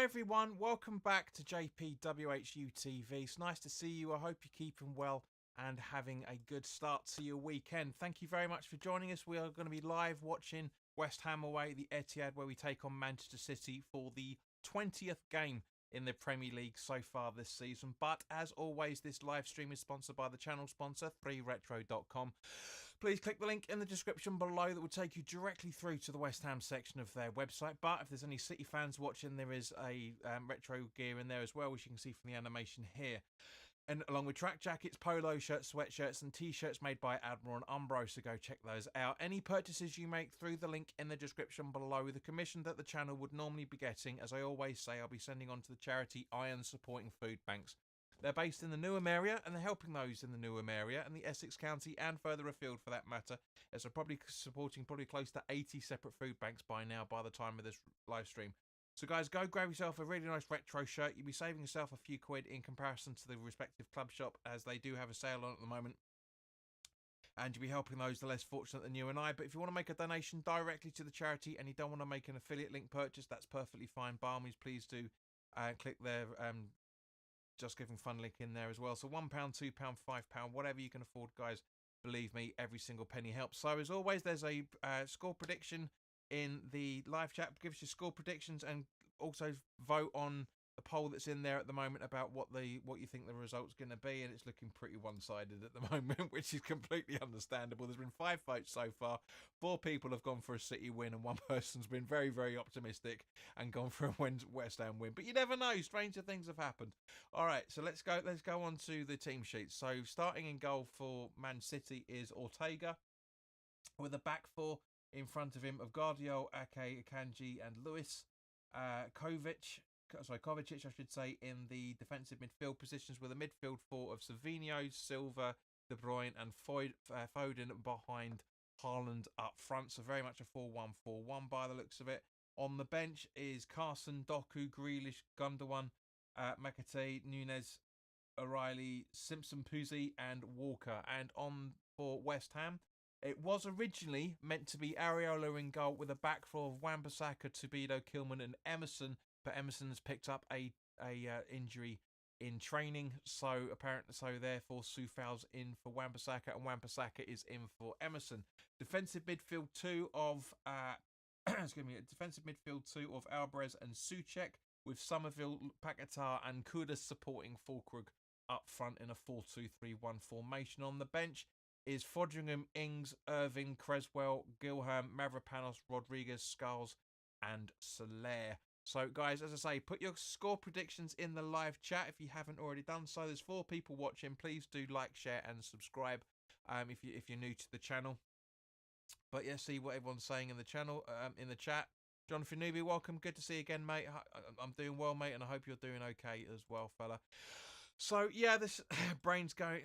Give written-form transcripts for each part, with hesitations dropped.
everyone, welcome back to WHU TV. It's nice to see you. I hope you're keeping well and having a good start to your weekend. Thank you very much for joining us. We are going to be live watching West Ham away at the Etihad, where we take on Manchester City for the 20th game in the Premier League so far this season. But as always, this live stream is sponsored by the channel sponsor, 3retro.com. Please click the link in the description below that will take you directly through to the West Ham section of their website. But if there's any City fans watching, there is a retro gear in there as well, which you can see from the animation here. And along with track jackets, polo shirts, sweatshirts and t-shirts made by Admiral and Umbro, so go check those out. Any purchases you make through the link in the description below, the commission that the channel would normally be getting, as I always say, I'll be sending on to the charity Iron Supporting Food Banks. They're based in the Newham area, and they're helping those in the Newham area and the Essex County and further afield for that matter, as they're probably supporting close to 80 separate food banks by now by the time of this live stream. So guys, go grab yourself a really nice retro shirt. You'll be saving yourself a few quid in comparison to the respective club shop, as they do have a sale on at the moment. And you'll be helping those the less fortunate than you and I. But if you want to make a donation directly to the charity and you don't want to make an affiliate link purchase, that's perfectly fine. By all means, please do click their Just Giving Fund link in there as well. So £1, £2, £5, whatever you can afford, guys. Believe me, every single penny helps. So as always, there's a score prediction in the live chat. Give us your score predictions and also vote on the poll that's in there at the moment about what you think the result's going to be, and it's looking pretty one-sided at the moment, which is completely understandable. There's been 5 votes so far. 4 people have gone for a City win, and 1 person's been very, very optimistic and gone for a West Ham win. But you never know, stranger things have happened. All right, so let's go on to the team sheet. So starting in goal for Man City is Ortega, with a back 4 in front of him of Guardiola, Ake, Akanji and Lewis. Kovacic, I should say, in the defensive midfield positions, with a midfield 4 of Savinho, Silva, De Bruyne and Foden behind Haaland up front. So very much a 4-1-4-1 by the looks of it. On the bench is Carson, Doku, Grealish, Gundogan, McAtee, Nunez, O'Reilly, Simpson, Puzzi and Walker. And on for West Ham, it was originally meant to be Areola in goal, with a back 4 of Wan-Bissaka, Tubido, Kilman and Emerson, but Emerson has picked up a injury in training, so therefore Soufal's in for Wan-Bissaka and Wan-Bissaka is in for Emerson. Defensive midfield 2 of defensive midfield 2 of Alvarez and Souček, with Somerville, Paquetá and Kudus supporting Fulkrug up front in a 4-2-3-1 formation. On the bench is Fodringham, Ings, Irving, Creswell, Gilham, Mavropanos, Rodriguez, Skulls and Soler. So guys, as I say, put your score predictions in the live chat if you haven't already done so. There's 4 people watching. Please do like, share and subscribe if you're new to the channel. But yeah, see what everyone's saying in the channel, in the chat. Jonathan Newby, welcome. Good to see you again, mate. I'm doing well, mate, and I hope you're doing okay as well, fella. So yeah, this brain's going.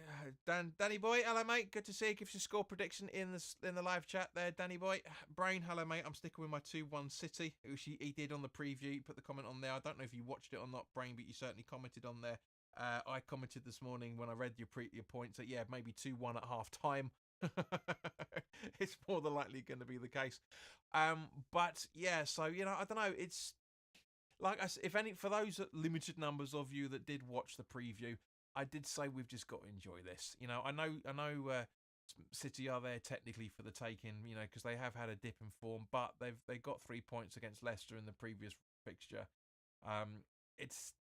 Danny boy, hello mate. Good to see you. Give us your score prediction in the live chat there, Danny boy. Brain, hello mate. I'm sticking with my 2-1 City, which he did on the preview. He put the comment on there. I don't know if you watched it or not, Brain, but you certainly commented on there. I commented this morning when I read your points that yeah, maybe 2-1 at half time. It's more than likely going to be the case. But yeah, so you know, I don't know. It's like I said, for those limited numbers of you that did watch the preview, I did say we've just got to enjoy this. You know, I know City are there technically for the taking, you know, because they have had a dip in form, but they got 3 points against Leicester in the previous fixture. It's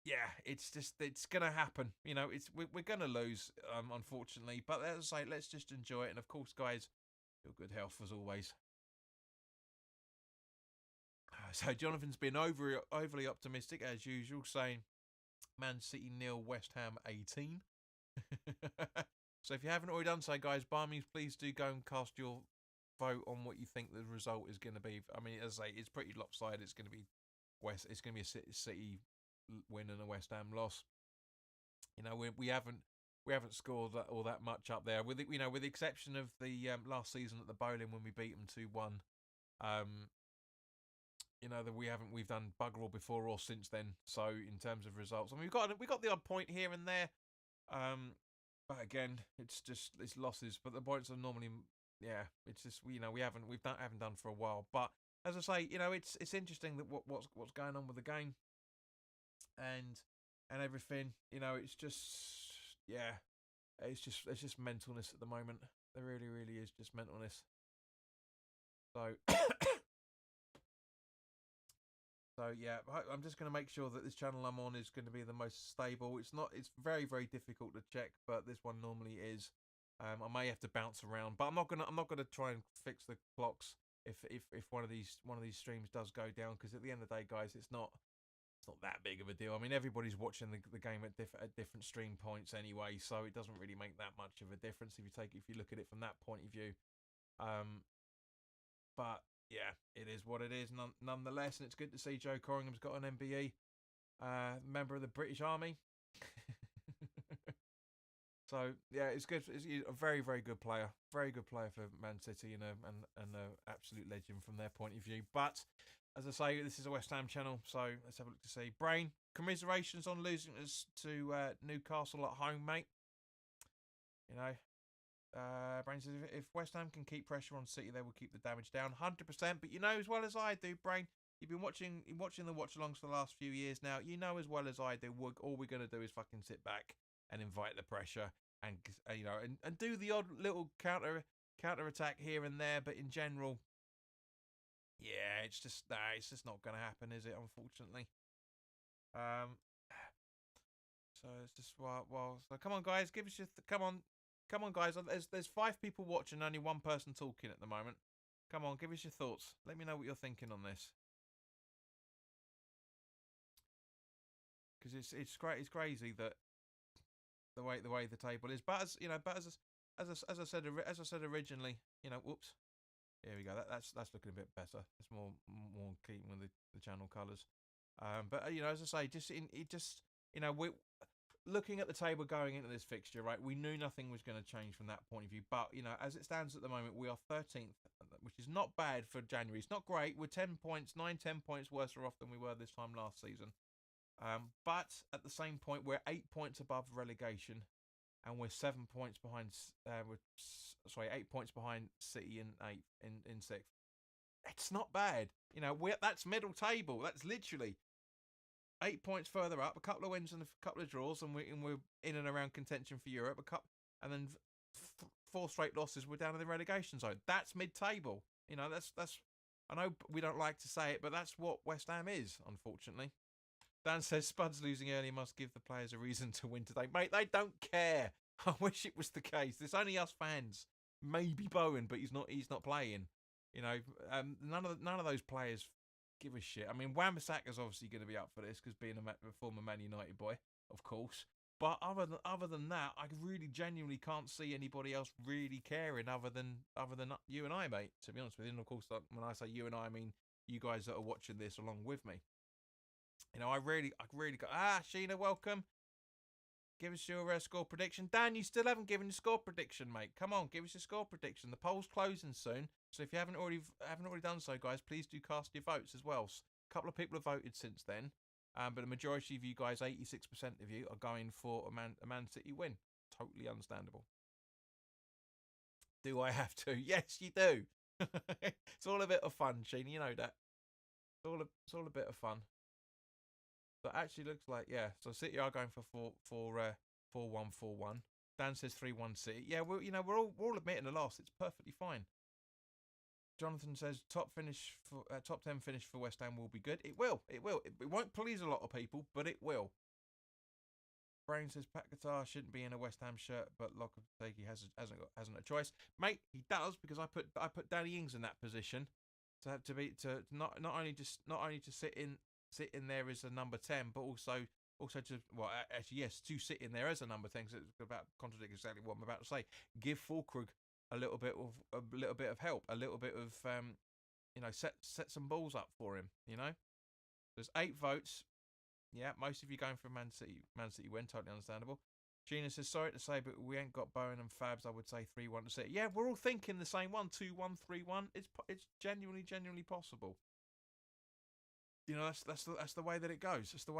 gonna happen. You know, we're gonna lose, unfortunately. But as I say, let's just enjoy it. And of course, guys, your good health as always. So Jonathan's been overly optimistic as usual, saying Man City 0, West Ham 18. So if you haven't already done so, guys, by all means, please do go and cast your vote on what you think the result is going to be. I mean, as I say, it's pretty lopsided. It's going to be a City win and a West Ham loss. You know, we haven't scored all that much up there, with the exception of the last season at the Bowling when we beat them 2-1. You know that we've done bugger all before or since then. So in terms of results, I mean we got the odd point here and there, but again it's losses. But the points are normally it's just we haven't done for a while. But as I say, you know it's interesting that what's going on with the game. and everything. You know, it's just yeah, it's just mentalness at the moment. There really, really is just mentalness. So so yeah, I'm just going to make sure that this channel I'm on is going to be the most stable. It's not. It's very, very difficult to check, but this one normally is. I may have to bounce around, but I'm not gonna try and fix the clocks if one of these streams does go down, because at the end of the day, guys, it's not that big of a deal. I mean, everybody's watching the game at different stream points anyway, so it doesn't really make that much of a difference if you look at it from that point of view. Um, but yeah, it is what it is nonetheless, and it's good to see Joe Corringham's got an MBE, member of the British Army. So yeah, it's good. He's a very, very good player, for Man City, and a absolute legend from their point of view. But as I say, this is a West Ham channel, so let's have a look to see. Brain, commiserations on losing us to Newcastle at home, mate. You know, Brain says if West Ham can keep pressure on City, they will keep the damage down 100%. But you know as well as I do, Brain, you've been watching the watch-alongs for the last few years now. You know as well as I do, all we're going to do is fucking sit back and invite the pressure and and do the odd little counter attack here and there. But in general, yeah, it's just not going to happen, is it? Unfortunately. So it's just so come on, guys, give us your come on, guys. There's 5 people watching, only 1 person talking at the moment. Come on, give us your thoughts. Let me know what you're thinking on this. Because it's great. It's crazy that the way the table is. But as I said originally, whoops. Here we go. That's looking a bit better. It's more keeping with the channel colours. But as I say, we looking at the table going into this fixture, right? We knew nothing was going to change from that point of view. But as it stands at the moment, we are 13th, which is not bad for January. It's not great. We're 10 points worse off than we were this time last season. But at the same point, we're 8 points above relegation, and we're 7 points behind. 8 points behind City in 8th, in 6th. It's not bad. That's middle table. That's literally 8 points further up, a couple of wins and a couple of draws, and we're in and around contention for Europe. And then 4 straight losses. We're down in the relegation zone. That's mid-table. That's. I know we don't like to say it, but that's what West Ham is, unfortunately. Dan says Spuds losing early must give the players a reason to win today. Mate, they don't care. I wish it was the case. There's only us fans. Maybe Bowen, but he's not playing. None of those players give a shit. I mean, Wan-Bissaka's obviously going to be up for this because being a former Man United boy, of course. But other than that, I really genuinely can't see anybody else really caring other than you and I, mate. To be honest with you, and of course, when I say you and I mean you guys that are watching this along with me. I really got Sheena, welcome. Give us your score prediction. Dan, you still haven't given your score prediction, mate. Come on, give us your score prediction. The poll's closing soon, so if you haven't already done so, guys, please do cast your votes as well. A couple of people have voted since then, but the majority of you guys, 86% of you, are going for a Man City win. Totally understandable. Do I have to? Yes, you do. It's all a bit of fun, Sheena. You know that. It's all a bit of fun. So it actually looks like, yeah. So City are going for 4-1-4-1. Dan says 3-1 City. Yeah, we're all admitting a loss. It's perfectly fine. Jonathan says top 10 finish for West Ham will be good. It will. It won't please a lot of people, but it will. Brain says Pat Guitar shouldn't be in a West Ham shirt, but Lopetegui hasn't a choice, mate. He does, because I put Danny Ings in that position to not only to sit in there as a number 10, but also to sit in there as a number 10, because it's about contradict exactly what I'm about to say. Give Fulkrug a little bit of help, a little bit of set some balls up for him. There's 8 votes. Yeah, most of you going for Man City win, totally understandable. Gina says, sorry to say, but we ain't got Bowen and Fabs. I would say 3-1 to City. Yeah, we're all thinking the same one, 2-1, 3-1. It's genuinely possible. That's the way that it goes. That's the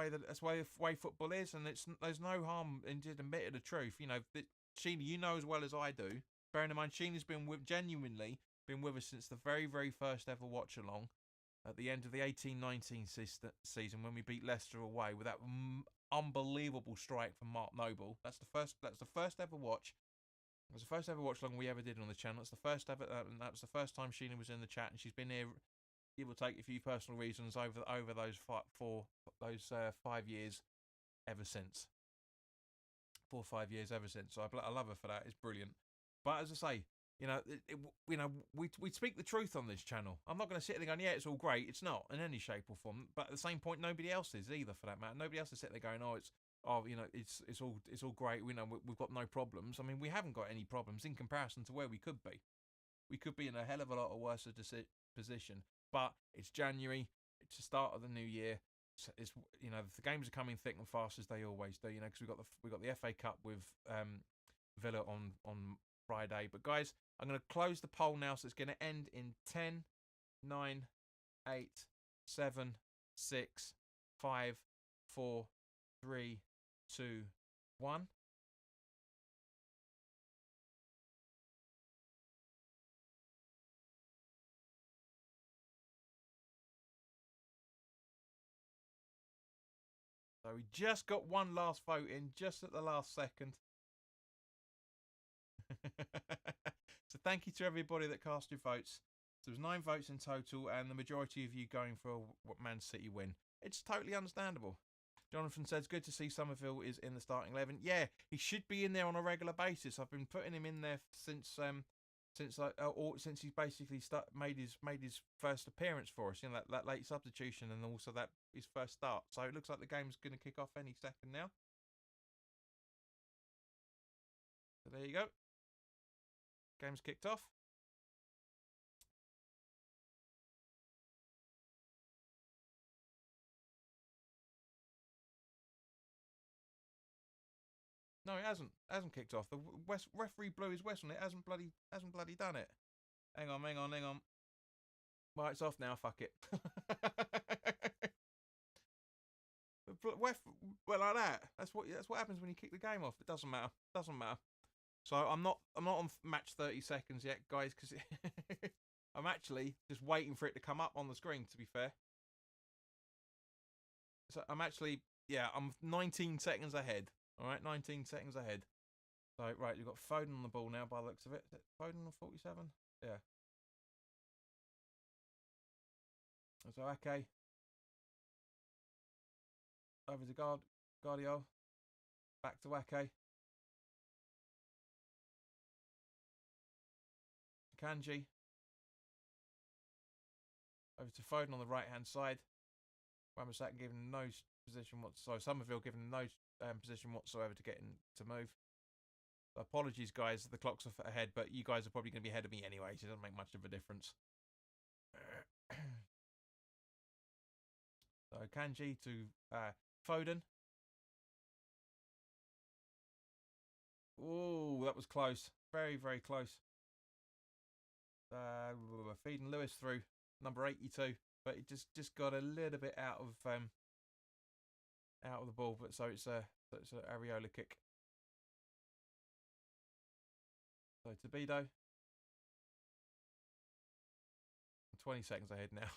way football is, and there's no harm in just admitting the truth. Sheena, you know as well as I do. Bearing in mind, Sheena's genuinely been with us since the very, very first ever watch along. at the end of the 18-19 season when we beat Leicester away with that unbelievable strike from Mark Noble. That's the first. That's the first ever watch. It was the first ever watch long we ever did on the channel. That's the first ever. That was the first time Sheena was in the chat, and she's been here, give or take a few personal reasons, over those 5 years ever since. 4 or 5 years ever since. So I love her for that. It's brilliant. But as I say, we speak the truth on this channel. I'm not going to sit there going, yeah, it's all great. It's not in any shape or form. But at the same point, nobody else is either, for that matter. Nobody else is sitting there going, it's all great. We've got no problems. I mean, we haven't got any problems in comparison to where we could be. We could be in a hell of a lot of worse position. But it's January. It's the start of the new year. It's the games are coming thick and fast as they always do. Because we got the FA Cup with Villa on Friday. But guys, I'm going to close the poll now, so it's going to end in 10, 9, 8, 7, 6, 5, 4, 3, 2, 1. So we just got one last vote in, just at the last second. So thank you to everybody that cast your votes. There was 9 votes in total, and the majority of you going for a Man City win. It's totally understandable. Jonathan says, good to see Somerville is in the starting 11. Yeah, he should be in there on a regular basis. I've been putting him in there since he's basically made his first appearance for us. That late substitution, and also that his first start. So it looks like the game's going to kick off any second now. So there you go. Game's kicked off. No, it hasn't. It hasn't kicked off. The referee blew his whistle. It hasn't bloody done it. Hang on. Right, it's off now. Fuck it. Well, like that. That's what happens when you kick the game off. It doesn't matter. So I'm not on match 30 seconds yet, guys, because I'm actually just waiting for it to come up on the screen. To be fair, so I'm 19 seconds ahead. All right, 19 seconds ahead. So right, you've got Foden on the ball now. By the looks of it, is it Foden on 47? Yeah. So okay. Over to Guardiola. Back to Ake. Kanji. Over to Foden on the right hand side. Wamasak given no position whatsoever. Somerville given no position whatsoever to get in to move. So apologies, guys. The clock's ahead, but you guys are probably going to be ahead of me anyway, so it doesn't make much of a difference. So Kanji to Foden. Oh, that was close. Very, very close. Feeding Lewis through number 82, but it just got a little bit out of the ball. But so it's an Areola kick. So Tabido. 20 seconds ahead now.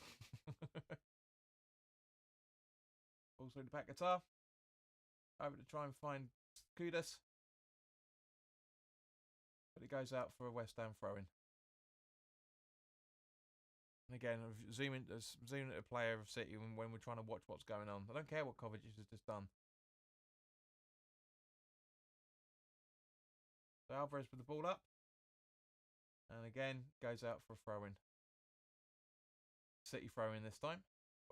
Ball through the back guitar. Over to try and find Kudus. But it goes out for a West Ham throw-in. And again, zooming at a player of City when we're trying to watch what's going on. I don't care what Kovacic has just done. So Alvarez with the ball up. And again, goes out for a throw-in. City throw-in this time.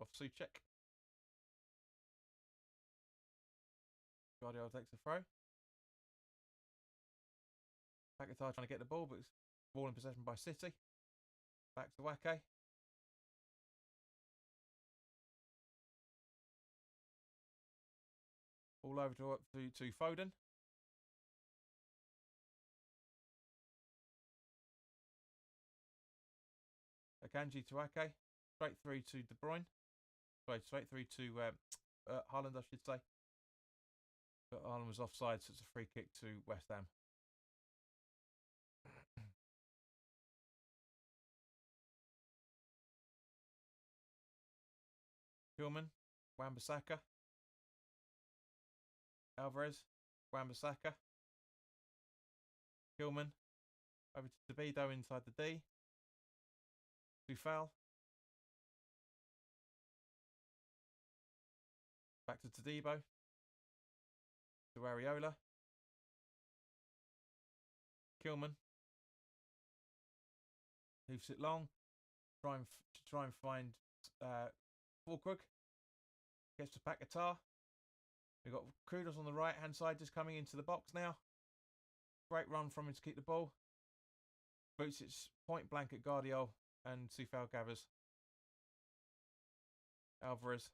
Off Souček. Guardiola takes the throw. Paquetá trying to get the ball, but it's ball in possession by City. Back to Ake. All over to Foden. Akanji to Ake. Straight through to De Bruyne. Sorry, straight through to Haaland, I should say. But Haaland was offside, so it's a free kick to West Ham. Kilman, Wan-Bissaka, Alvarez, Wan-Bissaka, Kilman, over to Davido inside the D, Tufal, back to Todibo, to Areola, Kilman, hoofs it long, try and find Fulkrug, gets to Paquetá. We've got Kudus on the right hand side just coming into the box now. Great run from him to keep the ball. Boots it point blank at Guardiol and Sufal gathers. Alvarez.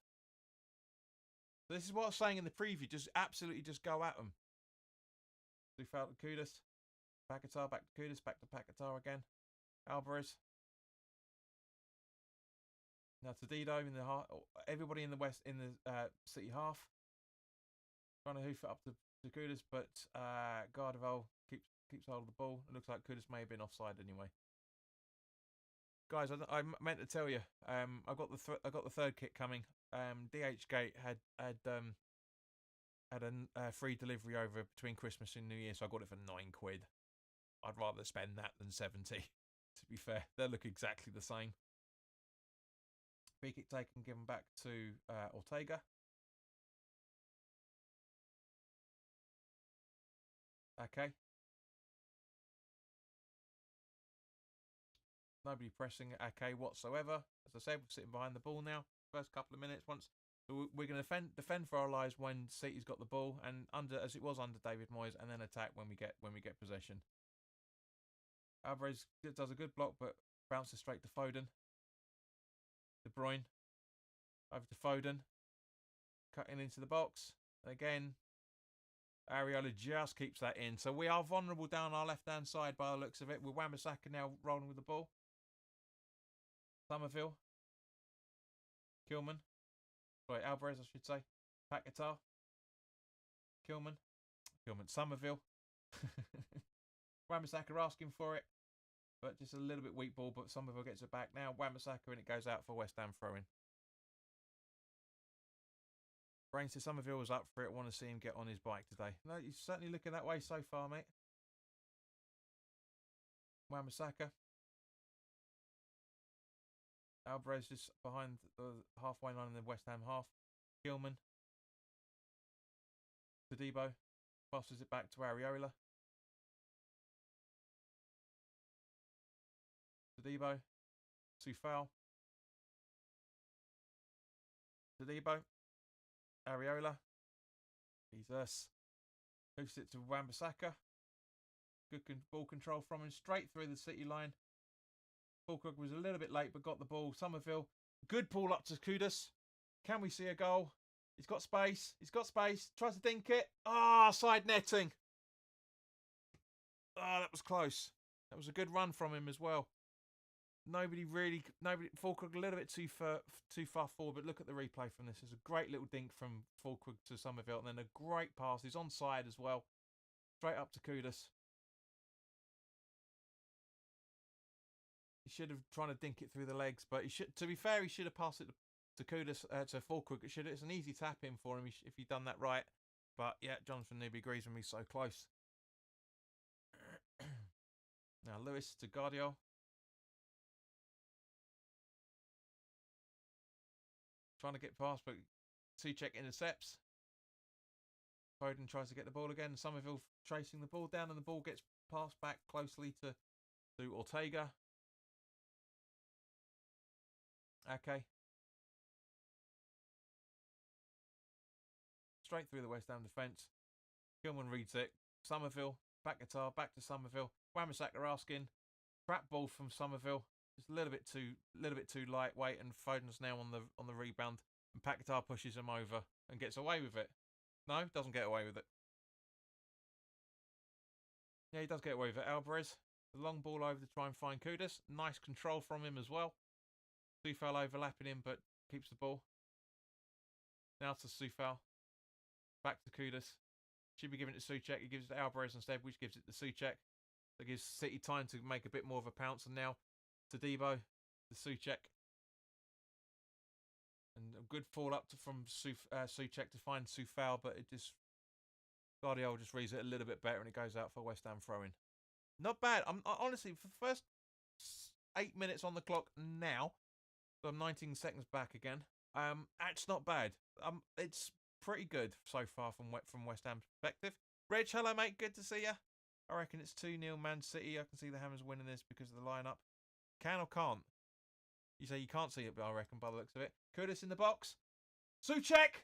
So this is what I was saying in the preview. Just absolutely just go at them. Sufal to Kudus. Paquetá back to Kudus. Back to Paquetá again. Alvarez. Now to Dido in the half. Everybody in the west in the city half. Trying to hoof it up to Kudus, but Gardeval keeps hold of the ball. It looks like Kudus may have been offside anyway. Guys, I meant to tell you, I got the third kit coming. DH Gate had a free delivery over between Christmas and New Year, so I got it for £9. I'd rather spend that than 70. To be fair, they look exactly the same. Free kick taken, given back to Ortega. Okay. Nobody pressing Ake whatsoever. As I said, we're sitting behind the ball now. First couple of minutes. We're going to defend for our lives when City's got the ball, and as it was under David Moyes, and then attack when we get possession. Alvarez does a good block, but bounces straight to Foden. De Bruyne over to Foden, cutting into the box. And again, Areola just keeps that in. So we are vulnerable down our left-hand side by the looks of it. With Wan-Bissaka now rolling with the ball. Somerville. Kilman. Sorry, Alvarez, I should say. Paquetá. Kilman. Somerville. Wan-Bissaka asking for it. But just a little bit weak ball, but Somerville gets it back now. Wan-Bissaka, and it goes out for West Ham throw-in. Brain says Somerville was up for it. Want to see him get on his bike today. No, he's certainly looking that way so far, mate. Wan-Bissaka. Alvarez just behind the halfway line in the West Ham half. Gilman. Todibo. Passes it back to Areola. Todibo. Sufal. Todibo. Areola. Jesus. Moves it to Wan-Bissaka. Good ball control from him. Straight through the City line. Fulkrug was a little bit late, but got the ball. Somerville. Good ball up to Kudus. Can we see a goal? He's got space. Tries to dink it. Side netting. That was close. That was a good run from him as well. Nobody. Fulkrug a little bit too far forward, but look at the replay from this. There's a great little dink from Fulkrug to Somerville, and then a great pass. He's onside as well. Straight up to Kudus. He should have tried to dink it through the legs, but to be fair, he should have passed it to Kudus, to Fulkrug. It's an easy tap in for him if he'd done that right. But yeah, Jonathan Newby agrees with me, so close. Now Lewis to Guardiol. Trying to get past, but Souček intercepts. Foden tries to get the ball again. Somerville tracing the ball down, and the ball gets passed back closely to Ortega. Okay. Straight through the West Ham defence. Gilman reads it. Somerville, Paquetá, back to Somerville. Wan-Bissaka asking. Crap ball from Somerville. Just a little bit too lightweight, and Foden's now on the rebound. And Paquetá pushes him over and gets away with it. No, doesn't get away with it. Yeah, he does get away with it. Alvarez, the long ball over to try and find Kudus. Nice control from him as well. Sufal overlapping him, but keeps the ball. Now to Sufal. Back to Kudus. Should be giving it to Souček. He gives it to Alvarez instead, which gives it to Souček. That gives City time to make a bit more of a pounce. And now to Debo, to Souček. And a good fall up from Souček to find Soufal, but it just Guardiola just reads it a little bit better, and it goes out for West Ham throwing. Not bad. Honestly, for the first 8 minutes on the clock now, so I'm 19 seconds back again. That's not bad. It's pretty good so far from West Ham's perspective. Reg, hello mate, good to see you. I reckon it's 2-0 Man City. I can see the Hammers winning this because of the lineup. Can or can't? You say you can't see it, but I reckon by the looks of it. Kudus in the box. Souček!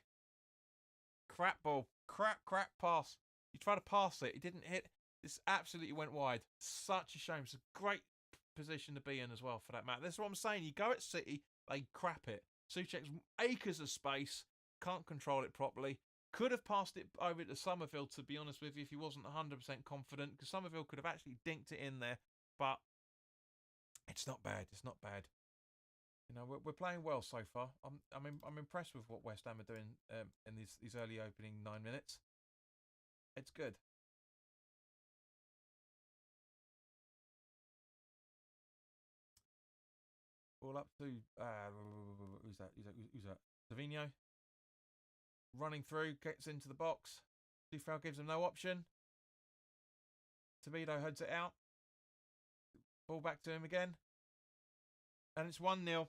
Crap ball. Crap pass. You try to pass it. It didn't hit. This absolutely went wide. Such a shame. It's a great position to be in as well for that matter. That's what I'm saying. You go at City, they crap it. Souček's acres of space. Can't control it properly. Could have passed it over to Somerville, to be honest with you, if he wasn't 100% confident, because Somerville could have actually dinked it in there. But it's not bad. It's not bad. You know, we're playing well so far. I'm impressed with what West Ham are doing in these early opening 9 minutes. It's good. Ball up to who's that? Savino. Running through, gets into the box. Soufal gives him no option. Tobido heads it out. Ball back to him again. And it's 1-0.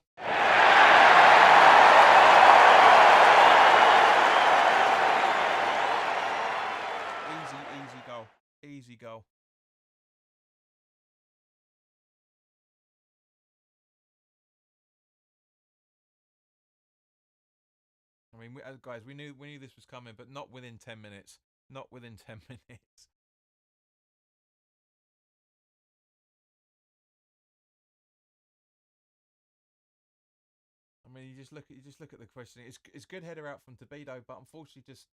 Easy goal. Easy goal. I mean, guys, we knew this was coming, but not within 10 minutes. Not within 10 minutes. I mean, you just look at the question. It's good header out from Tobido, but unfortunately, just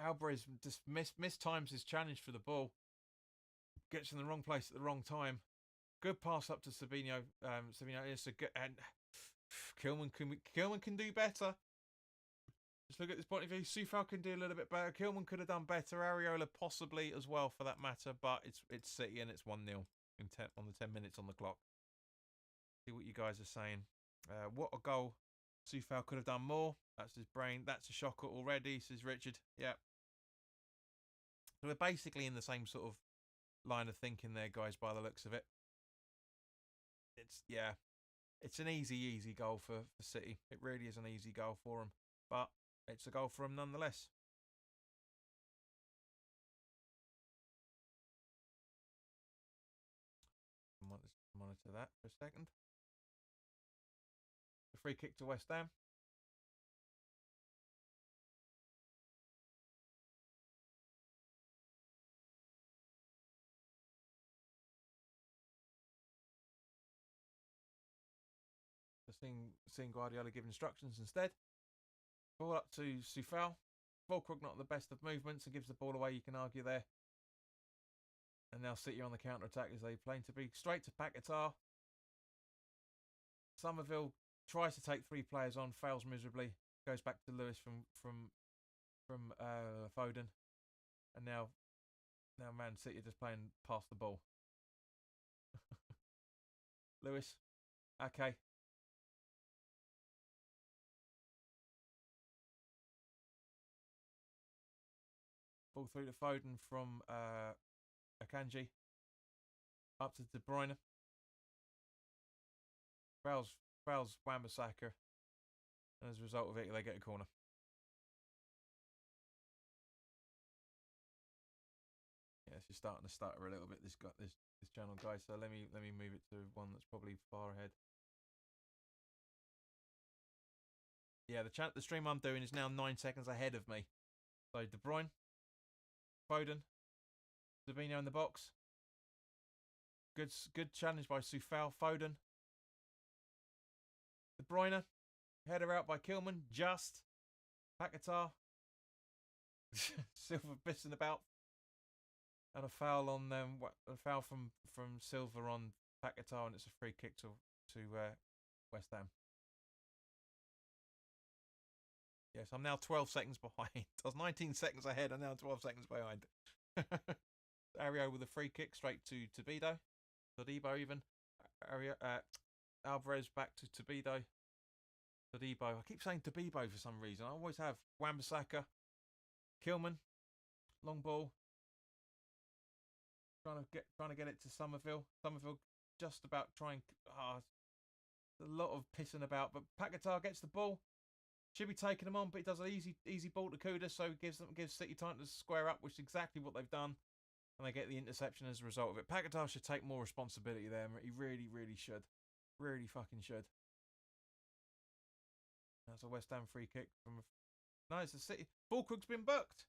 Alvarez just mistimes his challenge for the ball. Gets in the wrong place at the wrong time. Good pass up to Savino. Savino is a good, and Kilman can do better. Just look at this point of view. Soufal can do a little bit better. Kilman could have done better. Areola possibly as well, for that matter. But it's City and it's 1-0 on the 10 minutes on the clock. See what you guys are saying. What a goal! Soufal could have done more. That's his brain. That's a shocker already, says Richard. Yeah. So we're basically in the same sort of line of thinking there, guys, by the looks of it. It's an easy goal for City. It really is an easy goal for them, but it's a goal for them nonetheless. Monitor that for a second. The free kick to West Ham. Seeing Guardiola give instructions instead. Ball up to Soufal. Volkrook not the best of movements and gives the ball away, you can argue there. And now City on the counter-attack as they plan to be straight to Paquetá. Somerville tries to take 3 players on, fails miserably. Goes back to Lewis from Foden. And now Man City are just playing past the ball. Lewis. Okay. Ball through to Foden from Akanji. Up to De Bruyne. Fouls Wan-Bissaka. And as a result of it, they get a corner. Yeah, it's just starting to stutter a little bit, this channel, guys. So let me move it to one that's probably far ahead. Yeah, the stream I'm doing is now 9 seconds ahead of me. So De Bruyne, Foden, Savino in the box. Good challenge by Soufal. Foden, De Bruyne, header out by Kilman. Just Paquetá. Silva pissing about, and a foul on them. A foul from Silva on Paquetá, and it's a free kick to West Ham. Yes, I'm now 12 seconds behind. I was 19 seconds ahead. I'm now 12 seconds behind. Ario with a free kick straight to Tobido. Todibo even. Alvarez back to Todibo. I keep saying Todibo for some reason. I always have. Wan-Bissaka. Kilman. Long ball. Trying to get it to Somerville. Somerville just about trying. A lot of pissing about, but Paquetá gets the ball. Should be taking them on, but he does an easy ball to Kuda, so gives City time to square up, which is exactly what they've done, and they get the interception as a result of it. Paquetá should take more responsibility there. He really should. Really fucking should. That's a West Ham free kick from. No, it's the City. Fulkrug's been booked.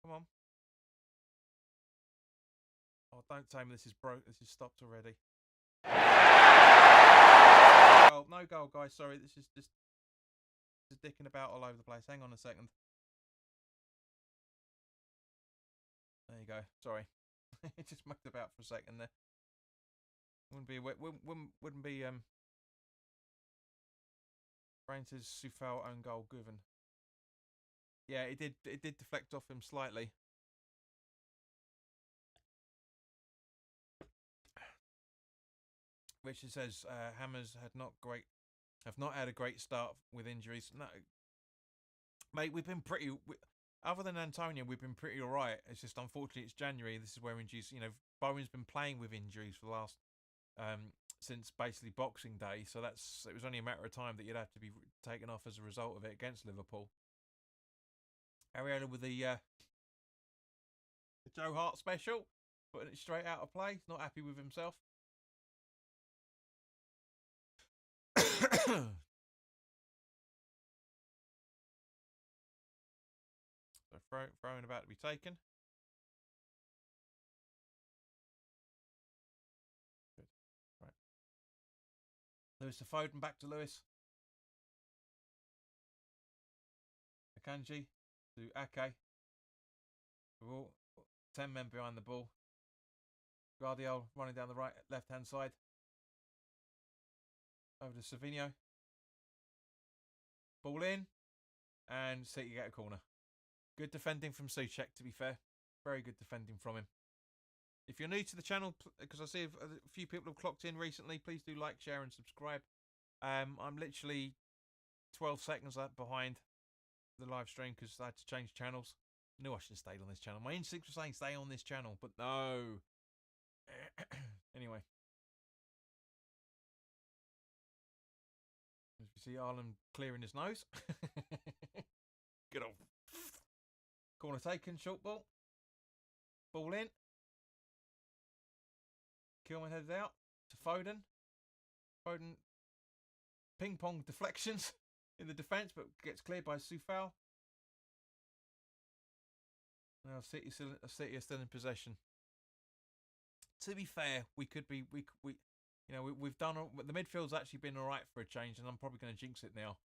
Come on. Oh, don't tell me this is broke. This is stopped already. No goal, guys. Sorry, this is just dicking about all over the place. Hang on a second. There you go. Sorry, it just mucked about for a second there. Wouldn't be Francis Soufal own goal given. Yeah, it did deflect off him slightly. Richard says Hammers have not had a great start with injuries. No, mate, we've been pretty. Other than Antonio, we've been pretty alright. It's just unfortunately it's January. This is where injuries. Bowen's been playing with injuries for the last since basically Boxing Day. So it was only a matter of time that you'd have to be taken off as a result of it against Liverpool. Ariella with the Joe Hart special, putting it straight out of play. Not happy with himself. So throwing about to be taken. Good. Right. Lewis to Foden, back to Lewis. Akanji to Ake. We're all 10 men behind the ball. Guardiola running down the left hand side. Over to Savinho. Ball in. And City get a corner. Good defending from Souček, to be fair. Very good defending from him. If you're new to the channel, because I see a few people have clocked in recently, please do like, share and subscribe. I'm literally 12 seconds behind the live stream because I had to change channels. I knew I should have stayed on this channel. My instincts were saying stay on this channel, but no. Anyway. As you see Arlen clearing his nose. Good old corner taken, short ball. Ball in. Kilman heads out to Foden. Foden ping pong deflections in the defence, but gets cleared by Soufal. Now City are still in possession. To be fair, we've done the midfield's actually been all right for a change, and I'm probably going to jinx it now,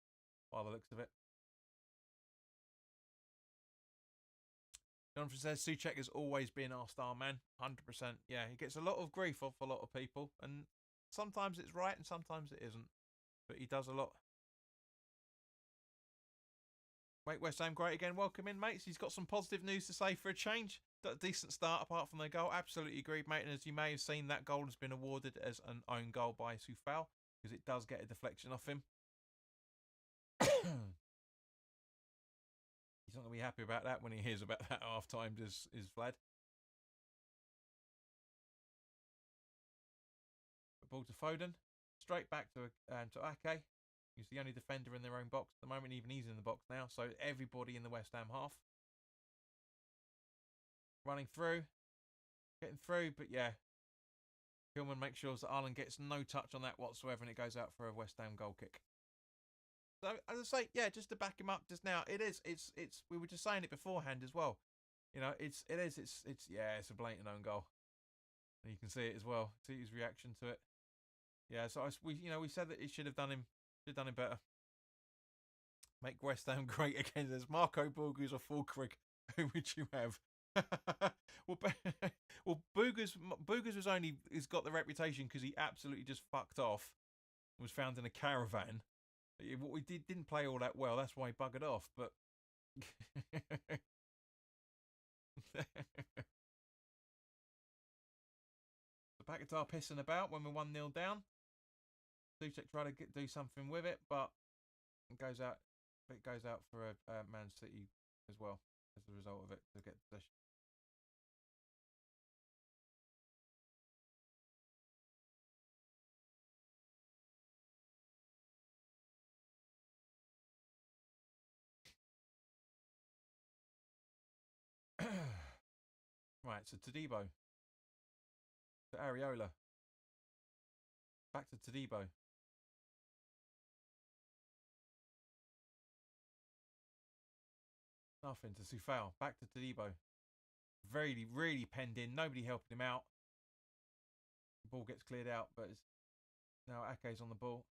by the looks of it. Jonathan says Souček has always been our star man, 100%. Yeah, he gets a lot of grief off a lot of people, and sometimes it's right and sometimes it isn't. But he does a lot. Make West Ham great again. Welcome in, mates. He's got some positive news to say for a change. A decent start apart from their goal. Absolutely agreed, mate. And as you may have seen, that goal has been awarded as an own goal by Soufal because it does get a deflection off him. He's not going to be happy about that when he hears about that half time, is Vlad. Ball to Foden. Straight back to Ake. He's the only defender in their own box at the moment. Even he's in the box now. So everybody in the West Ham half. Running through. Getting through. But yeah. Kilman makes sure that Arlen gets no touch on that whatsoever. And it goes out for a West Ham goal kick. So as I say, yeah, just to back him up just now, it's we were just saying it beforehand as well. It's a blatant own goal. And you can see it as well. See his reaction to it. Yeah, so we said that he should have done him better. Make West Ham great again. There's Marco Bogu's or Fulkrug. Who would you have? well, Boogers has got the reputation because he absolutely just fucked off. Was found in a caravan. What we didn't play all that well. That's why he buggered off. But Paquetá pissing about when we're 1-0 down. Souček tried to do something with it, but it goes out. It goes out for a Man City as well as a result of it to get possession. Right, so Todibo to Areola. Back to Todibo. Nothing to Soufal. Back to Todibo. Really penned in. Nobody helping him out. The ball gets cleared out, but it's now Ake's on the ball.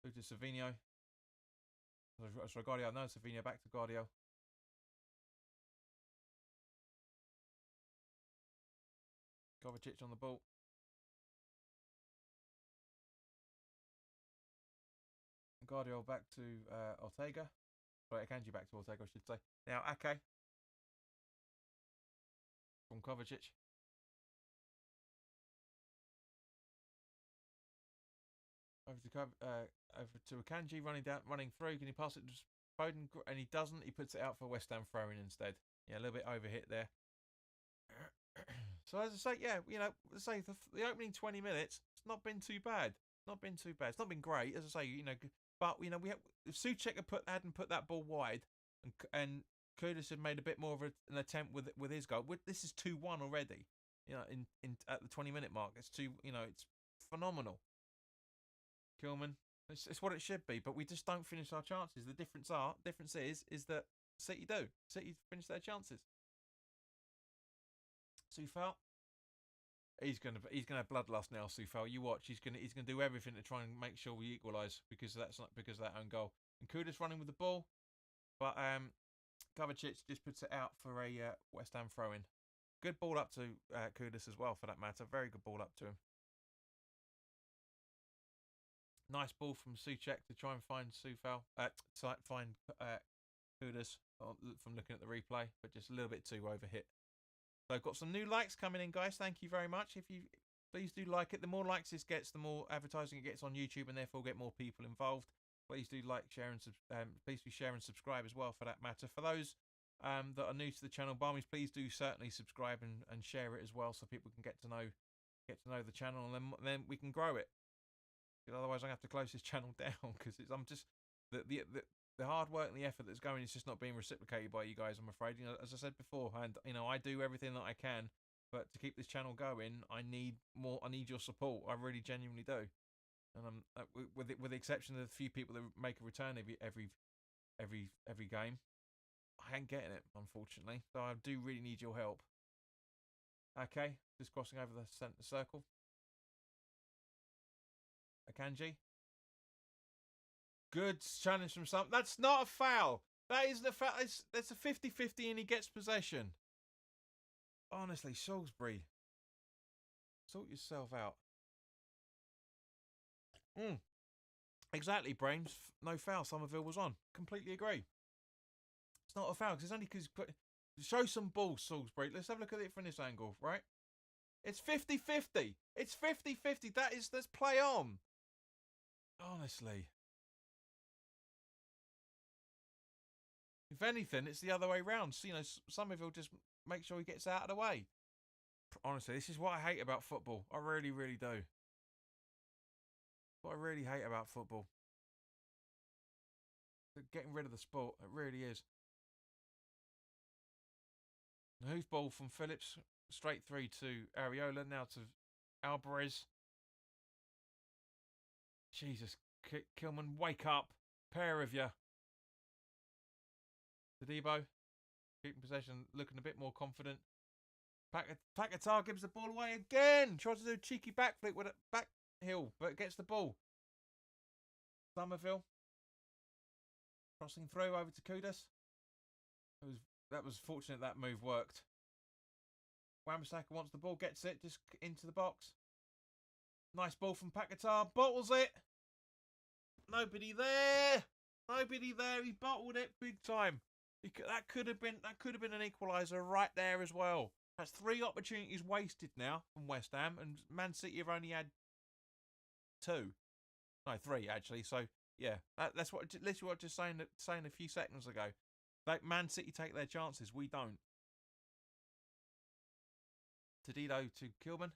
Through to Savinho. Sorry, Guardiola. No, Savinho back to Guardiola. Kovacic on the ball. Guardiola back to Ortega. Sorry, Akanji back to Ortega, I should say. Now Ake from Kovacic. Over to Akanji, running through. Can he pass it to Foden? And he doesn't. He puts it out for West Ham throw-in instead. Yeah, a little bit overhit there. So as I say, yeah, the opening 20 minutes, it's not been too bad. It's not been great, as I say, but if Souček hadn't put that ball wide, and Kudus had made a bit more of an attempt with his goal. This is 2-1 already. In at the 20-minute mark, it's it's phenomenal. Kilman, it's what it should be, but we just don't finish our chances. The difference is that City do. City finish their chances. Soufal, he's gonna have bloodlust now. Soufal, you watch. He's gonna do everything to try and make sure we equalise because of that own goal. And Kudus running with the ball, but Kovacic just puts it out for a West Ham throw-in. Good ball up to Kudus as well, for that matter. Very good ball up to him. Nice ball from Souček to try and find Soufal. Find Kudus from looking at the replay, but just a little bit too overhit. So I've got some new likes coming in, guys. Thank you very much. If you please do like it. The more likes this gets, the more advertising it gets on YouTube, and therefore get more people involved. Please do like, share, and please do share and subscribe as well, for that matter. For those that are new to the channel, Barmies, please do certainly subscribe and share it as well, so people can get to know the channel, and then we can grow it. Because otherwise, I'm gonna have to close this channel down because I'm just the hard work and the effort that's going is just not being reciprocated by you guys, I'm afraid. As I said before, and I do everything that I can, but to keep this channel going, I need your support. I really genuinely do. And with the exception of the few people that make a return every game, I ain't getting it, unfortunately. So I do really need your help. Okay, just crossing over the centre circle. Akanji. Good challenge from some. That's not a foul. That isn't a foul. That's a 50-50 and he gets possession. Honestly, Salisbury. Sort yourself out. Exactly, Brains. No foul. Somerville was on. Completely agree. It's not a foul because it's only because show some balls, Salisbury. Let's have a look at it from this angle, right? It's 50-50. It's 50-50. Let's play on. Honestly. If anything, it's the other way round. So, Somerville just make sure he gets out of the way. Honestly, this is what I hate about football. I really, really do. What I really hate about football. Getting rid of the sport. It really is. Who's ball from Phillips? Straight through to Areola. Now to Alvarez. Jesus. Kilman, wake up. Pair of you. Todibo, keeping possession, looking a bit more confident. Paquetá gives the ball away again. Tries to do a cheeky backflip with a back heel, but gets the ball. Somerville crossing through over to Kudus. That was fortunate that move worked. Wan-Bissaka wants the ball, gets it, just into the box. Nice ball from Paquetá, bottles it. Nobody there. He bottled it big time. That could have been an equaliser right there as well. That's 3 opportunities wasted now from West Ham, and Man City have only had 2. No, 3 actually. So yeah, that's what literally what I was just saying a few seconds ago. Like Man City take their chances, we don't. Tedido to Kilman,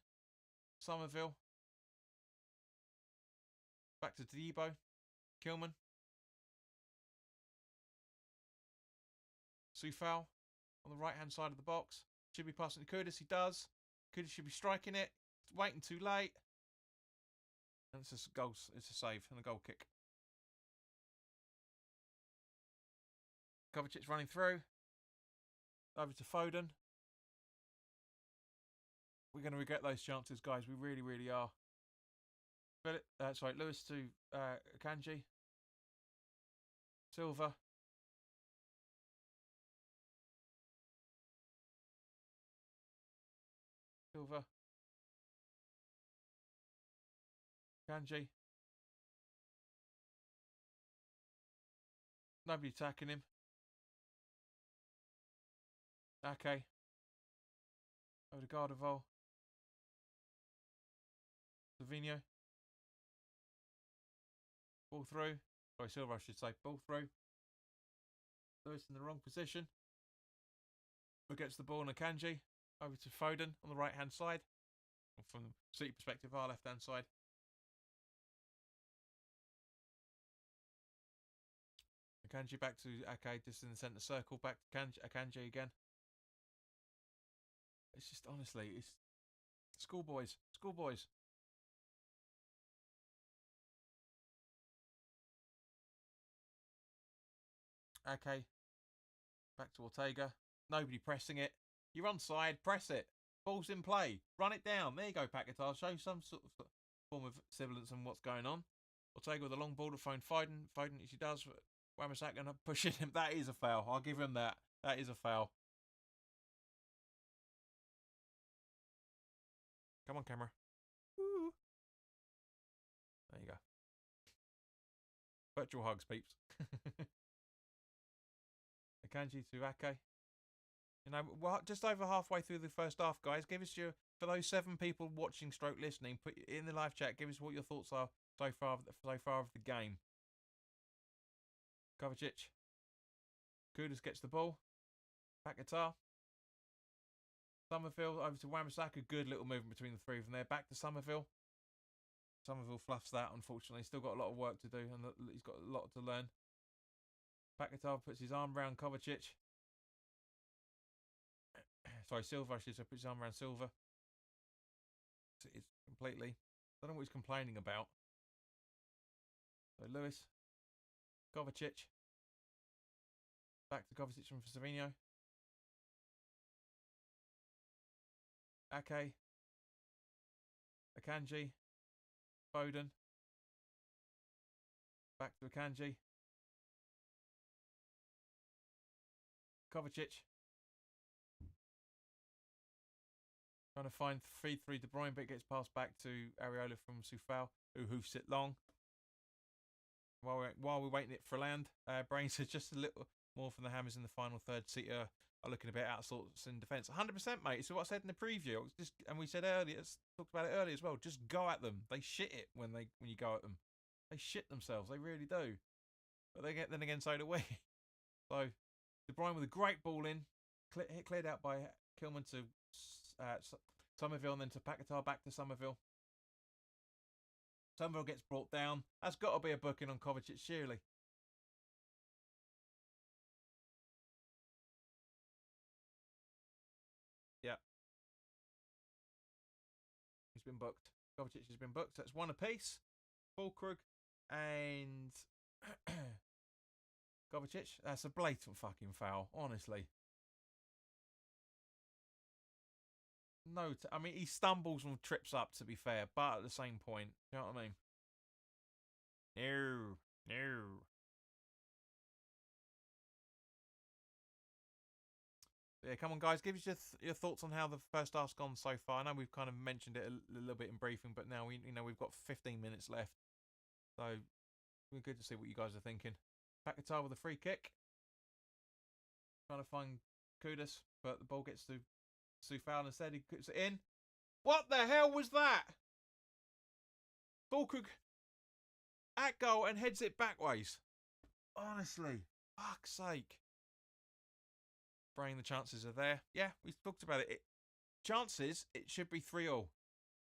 Somerville, back to Debo, Kilman, Sufal on the right hand side of the box. Should be passing to Kudus. He does. Kudus should be striking it. It's waiting too late. And it's a goal. It's a save and a goal kick. Kovacic's running through. Over to Foden. We're going to regret those chances, guys. We really, really are. Lewis to Kanji. Silva. Kanji. Nobody attacking him. Okay. Over to Gardeval. Savinho. Ball through. Sorry, Silva, I should say. Ball through. Lewis in the wrong position. Who gets the ball on Akanji. Over to Foden on the right hand side. From the City perspective, our left hand side. Akanji back to Ake, just in the centre circle. Back to Akanji again. It's just, honestly, it's schoolboys. Schoolboys. Okay. Back to Ortega. Nobody pressing it. You're onside. Press it. Ball's in play. Run it down. There you go, Paquetá. Show some sort of form of semblance on what's going on. Ortega with a long ball to phone Foden. Foden, as he does. Wamasak going to push him. That is a foul. I'll give him that. That is a foul. Come on, camera. Woo. There you go. Virtual hugs, peeps. Akanji to Ake. You know, well, just over halfway through the first half, guys. Give us for those 7 people watching stroke listening, put in the live chat, give us what your thoughts are so far of the game. Kovacic. Kudus gets the ball. Paquetá. Somerville over to Wambasaka. Good little movement between the 3 of them there. Back to Somerville. Somerville fluffs that, unfortunately. Still got a lot of work to do, and he's got a lot to learn. Paquetá puts his arm around Kovacic. Sorry, Silva, I should say, puts his arm around Silva. It's completely... I don't know what he's complaining about. So Lewis. Kovacic. Back to Kovacic from Savinho. Ake. Akanji. Foden. Back to Akanji. Kovacic. Trying to find feed through De Bruyne, but it gets passed back to Areola from Sufal, who hoofs it long. While we're waiting it for land, Brain says just a little more from the Hammers in the final third. City are looking a bit out of sorts in defence. 100%, mate. So what I said in the preview, and we said earlier, talked about it earlier as well. Just go at them. They shit it when you go at them. They shit themselves. They really do. But then again, so do we. So De Bruyne with a great ball in, cleared out by Kilman to Somerville, and then to Paquetá, back to Somerville. Somerville gets brought down. That's got to be a booking on Kovacic, surely. Yeah. He's been booked. Kovacic has been booked. That's 1 apiece. Fulkrug and Kovacic. That's a blatant fucking foul, honestly. No, I mean, he stumbles and trips up, to be fair, but at the same point, you know what I mean? No. Yeah, come on, guys, give us your thoughts on how the first half's gone so far. I know we've kind of mentioned it a little bit in briefing, but now we've got 15 minutes left, so we're good to see what you guys are thinking. Paquetá with a free kick, trying to find Kudus, but the ball gets to Soufal instead. He puts it in. What the hell was that? Fulkrug at goal and heads it backways. Honestly, fuck's sake. Brain, the chances are there. Yeah, we talked about it. Chances, it should be 3-3.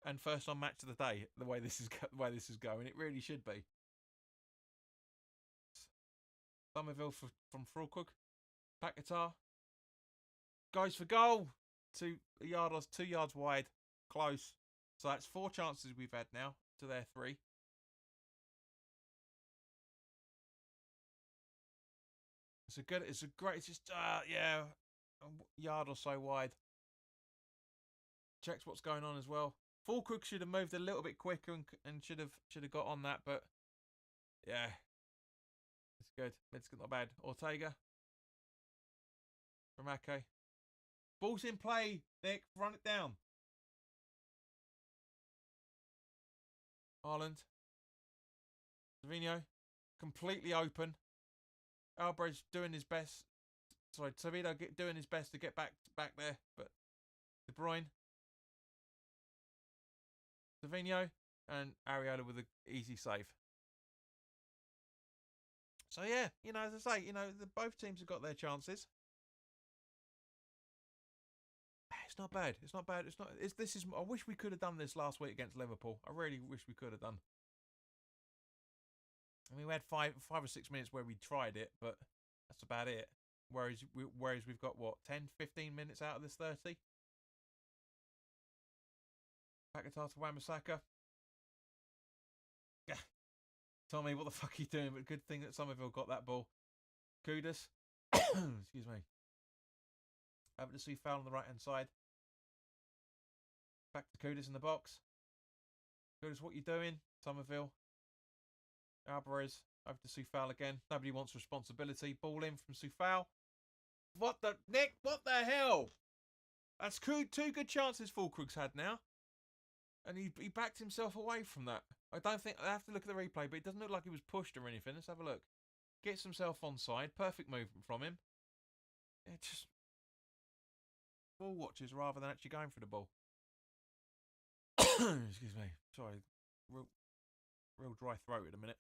And first on match of the day, the way this is going. It really should be. Somerville from Fulkrug. Paquetá goes for goal. 2 yards wide. Close. So that's 4 chances we've had now to their 3. It's just a yard or so wide. Checks what's going on as well. Fulkrug should have moved a little bit quicker and should have got on that, but yeah, it's good. It's not bad. Ortega from Ake. Ball's in play, Nick. Run it down. Haaland. Savino. Completely open. Alvarez doing his best. Sorry, Savino doing his best to get back there, but De Bruyne. Savino and Areola with an easy save. So yeah, as I say, both teams have got their chances. It's not bad. It's not bad. I wish we could have done this last week against Liverpool. I really wish we could have done. I mean, we had 5 or 6 minutes where we tried it, but that's about it. Whereas we've got, 10, 15 minutes out of this 30? Paquetá to Wan-Bissaka. Tommy, what the fuck are you doing? But good thing that Somerville got that ball. Kudus. Excuse me. Having to see foul on the right-hand side. Back to Kudus in the box. Kudus, what you doing? Somerville. Alvarez. Over to Soufal again. Nobody wants responsibility. Ball in from Soufal. Nick, what the hell? That's 2 good chances Fulkrug's had now. And he backed himself away from that. I have to look at the replay, but it doesn't look like he was pushed or anything. Let's have a look. Gets himself onside. Perfect movement from him. Yeah, just ball watches rather than actually going for the ball. Excuse me. Sorry. Real dry throat in a minute.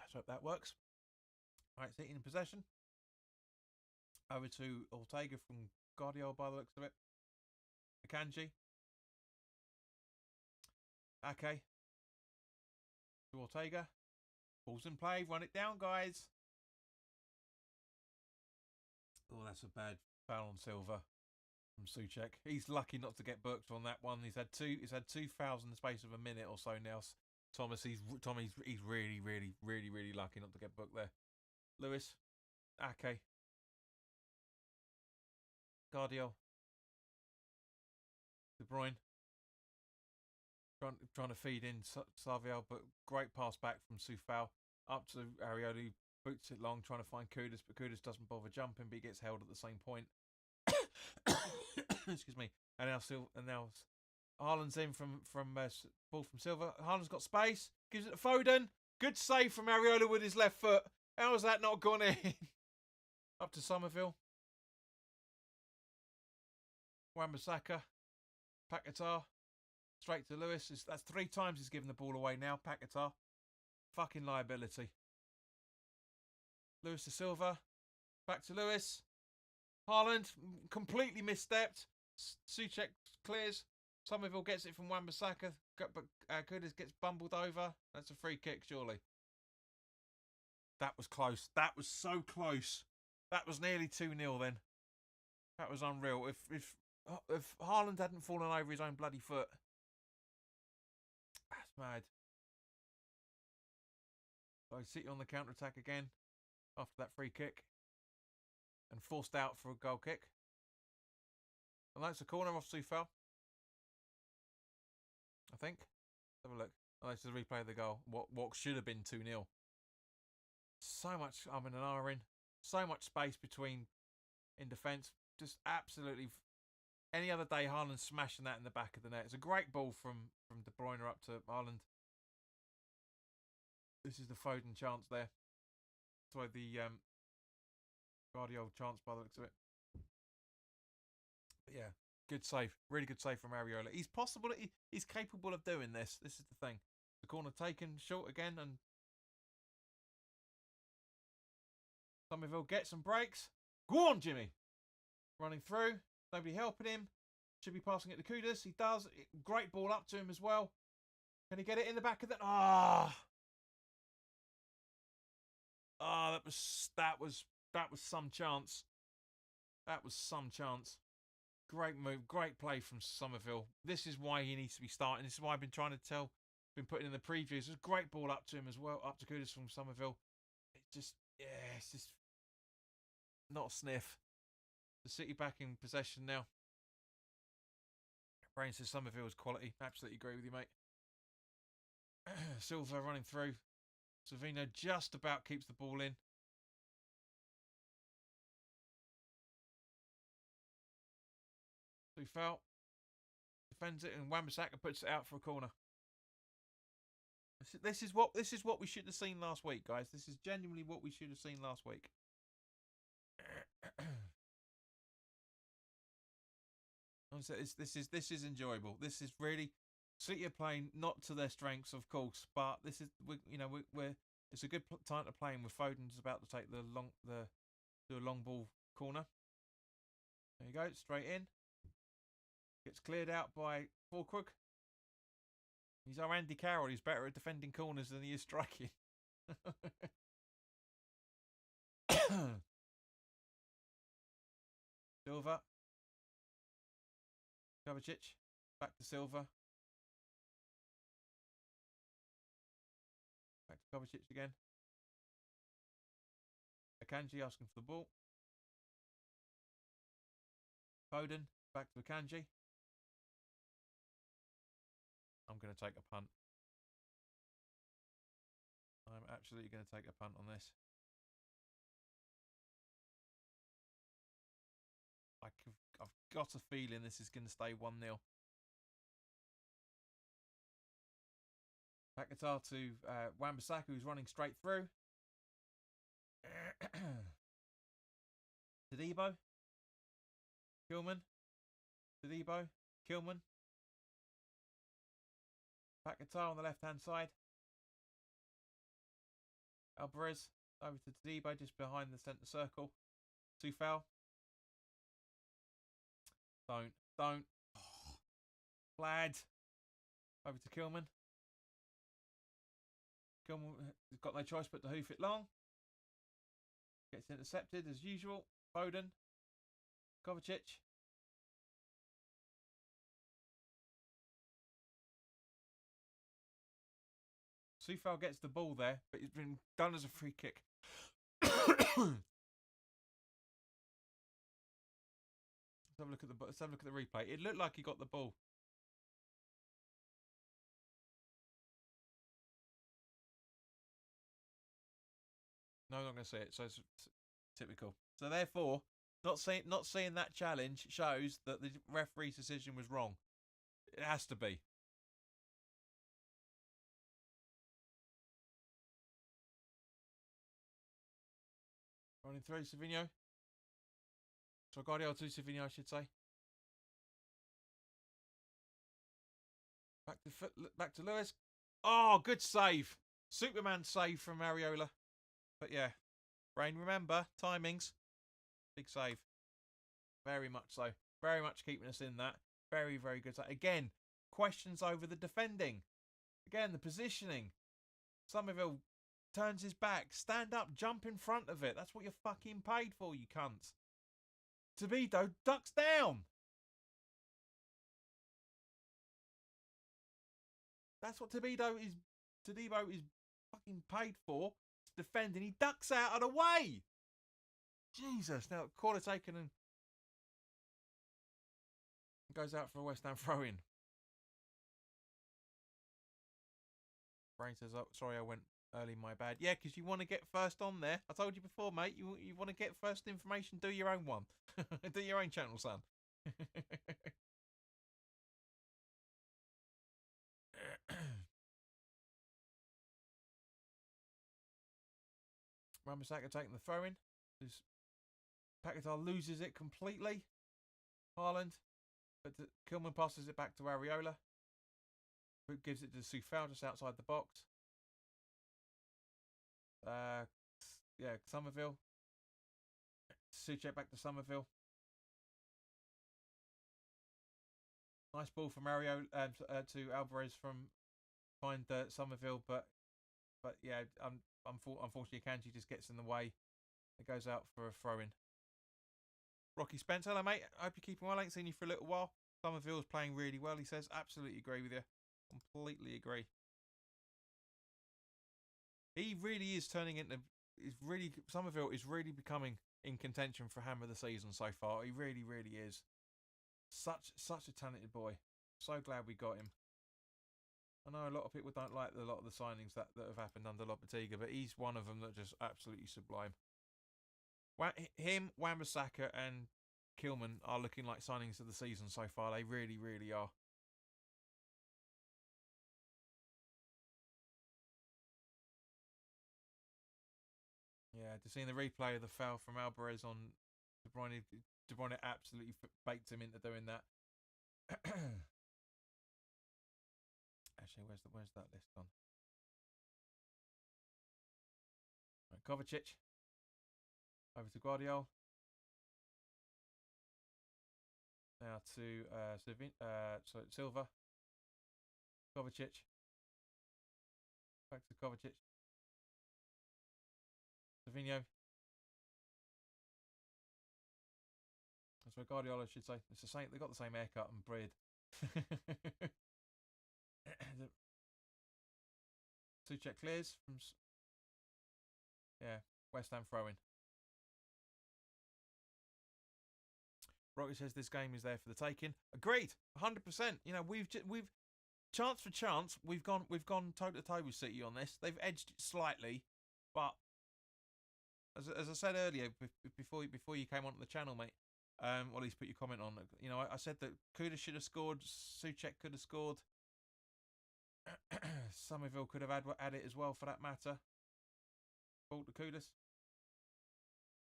Let's hope that works. Right, City in possession. Over to Ortega from Guardiola by the looks of it. Akanji. Ake. To Ortega. Ball's in play. Run it down, guys. Oh, that's a bad foul on Silva from Souček. He's lucky not to get booked on that one. He's had two fouls in the space of a minute or so now. Thomas, he's really, really, really, really lucky not to get booked there. Lewis. Ake. Guardiola. De Bruyne. Trying to feed in Saviel, but great pass back from Soufal. Up to Areola, boots it long, trying to find Kudus, but Kudus doesn't bother jumping, but he gets held at the same point. Excuse me. And now Haaland's in from ball from Silva. Haaland's got space, gives it to Foden. Good save from Areola with his left foot. How has that not gone in? Up to Somerville. Wan-Bissaka. Paquetá. Straight to Lewis. That's 3 times he's given the ball away now. Paquetá. Fucking liability. Lewis to Silva. Back to Lewis. Haaland. Completely misstepped. Souček clears. Somerville gets it from Wan-Bissaka. But Kudus gets bumbled over. That's a free kick, surely. That was close. That was so close. That was nearly 2-0 then. That was unreal. If Haaland hadn't fallen over his own bloody foot. That's mad. So City on the counter-attack again. After that free kick. And forced out for a goal kick. And that's a corner off Soufal. I think. Let's have a look. Oh, this is a replay of the goal. What should have been 2-0. So much in and ahhing. So much space between in defence. Just absolutely. Any other day, Haaland smashing that in the back of the net. It's a great ball from De Bruyne up to Haaland. This is the Foden chance there. So the Guardiola chance by the looks of it. But yeah, good save. Really good save from Areola. He's possible. He's capable of doing this. This is the thing. The corner taken short again, and Somerville gets some breaks. Go on, Jimmy. Running through. Nobody helping him. Should be passing it to Kudus. He does. Great ball up to him as well. Can he get it in the back of the... that was some chance. That was some chance. Great move. Great play from Somerville. This is why he needs to be starting. This is why I've been trying to tell. Been putting in the previews. There's a great ball up to him as well. Up to Kudus from Somerville. It's just not a sniff. The City back in possession now. Brain says Somerville's quality. Absolutely agree with you, mate. Silva running through. Savino just about keeps the ball in. Foul. Defends it and Wan-Bissaka puts it out for a corner. This is what we should have seen last week, guys. This is genuinely what we should have seen last week. This is enjoyable. This is really City are playing not to their strengths, of course, but this is we're it's a good time to play. And with Foden's about to take do a long ball corner. There you go, straight in. Gets cleared out by Fulkrug. He's our Andy Carroll. He's better at defending corners than he is striking. Silva. Kovacic. Back to Silva. Back to Kovacic again. Akanji asking for the ball. Foden. Back to Akanji. I'm going to take a punt. I'm absolutely going to take a punt on this. I've got a feeling this is going to stay 1-0. Paquetá to Wan-Bissaka, who's running straight through. Todibo. Kilman. Todibo. Kilman. Paquetá on the left-hand side. Alvarez over to Todibo just behind the centre circle. Foul. Don't. Oh. Lad. Over to Kilman. Kilman has got no choice but to hoof it long. Gets intercepted as usual. Foden. Kovacic. Sufal gets the ball there, but it's been done as a free kick. Let's have a look at the replay. It looked like he got the ball. No, I'm not going to see it. So it's typical. So therefore, not seeing that challenge shows that the referee's decision was wrong. It has to be. Running through Savinho. So Guardiola to Savinho, I should say. Back to Lewis. Oh, good save. Superman save from Areola. But yeah, Brain, remember, timings. Big save. Very much so. Very much keeping us in that. Very, very good. Again, questions over the defending. Again, the positioning. Somerville turns his back. Stand up, jump in front of it. That's what you're fucking paid for, you cunts. Todibo ducks down. That's what Todibo is fucking paid for. Defending. He ducks out of the way. Jesus. Now, corner taken and goes out for a West Ham throw-in. Brain says, oh, sorry, I went early, my bad. Yeah, because you want to get first on there. I told you before, mate, you want to get first information, do your own one. Do your own channel, son. Wan-Bissaka taking the throw-in. Paquetá loses it completely. Haaland. But Kilman passes it back to Areola, who gives it to Soufal just outside the box. Somerville. Souček back to Somerville. Nice ball from Mario to Alvarez from find Somerville, but yeah, unfortunately Kanji just gets in the way. It goes out for a throw-in. Rocky Spence, hello mate. I hope you're keeping well. I ain't seen you for a little while. Somerville's playing really well, he says. Absolutely agree with you. Completely agree. He really is turning into. Somerville is really becoming in contention for Hammer of the season so far. He really, really is. Such a talented boy. So glad we got him. I know a lot of people don't like a lot of the signings that have happened under Lopetegui, but he's one of them that just absolutely sublime. Him, Wan-Bissaka and Kilman are looking like signings of the season so far. They really, really are. Yeah, just seeing the replay of the foul from Alvarez on De Bruyne. De Bruyne absolutely baked him into doing that. Actually, where's that list on? Right, Kovacic over to Guardiola. Now to Silva. Kovacic. Back to Kovacic. Savinho. That's what Guardiola should say. It's the same. They got the same haircut and beard. Souček clears from. Yeah, West Ham throwing. Rocky says this game is there for the taking. Agreed, 100%. You know, we've chance for chance we've gone toe to toe with City on this. They've edged it slightly, but as I said earlier before you came onto the channel, mate. Or at least put your comment on. You know, I said that Kudus should have scored. Souček could have scored. Somerville could have had it as well, for that matter. Ball to Kudus.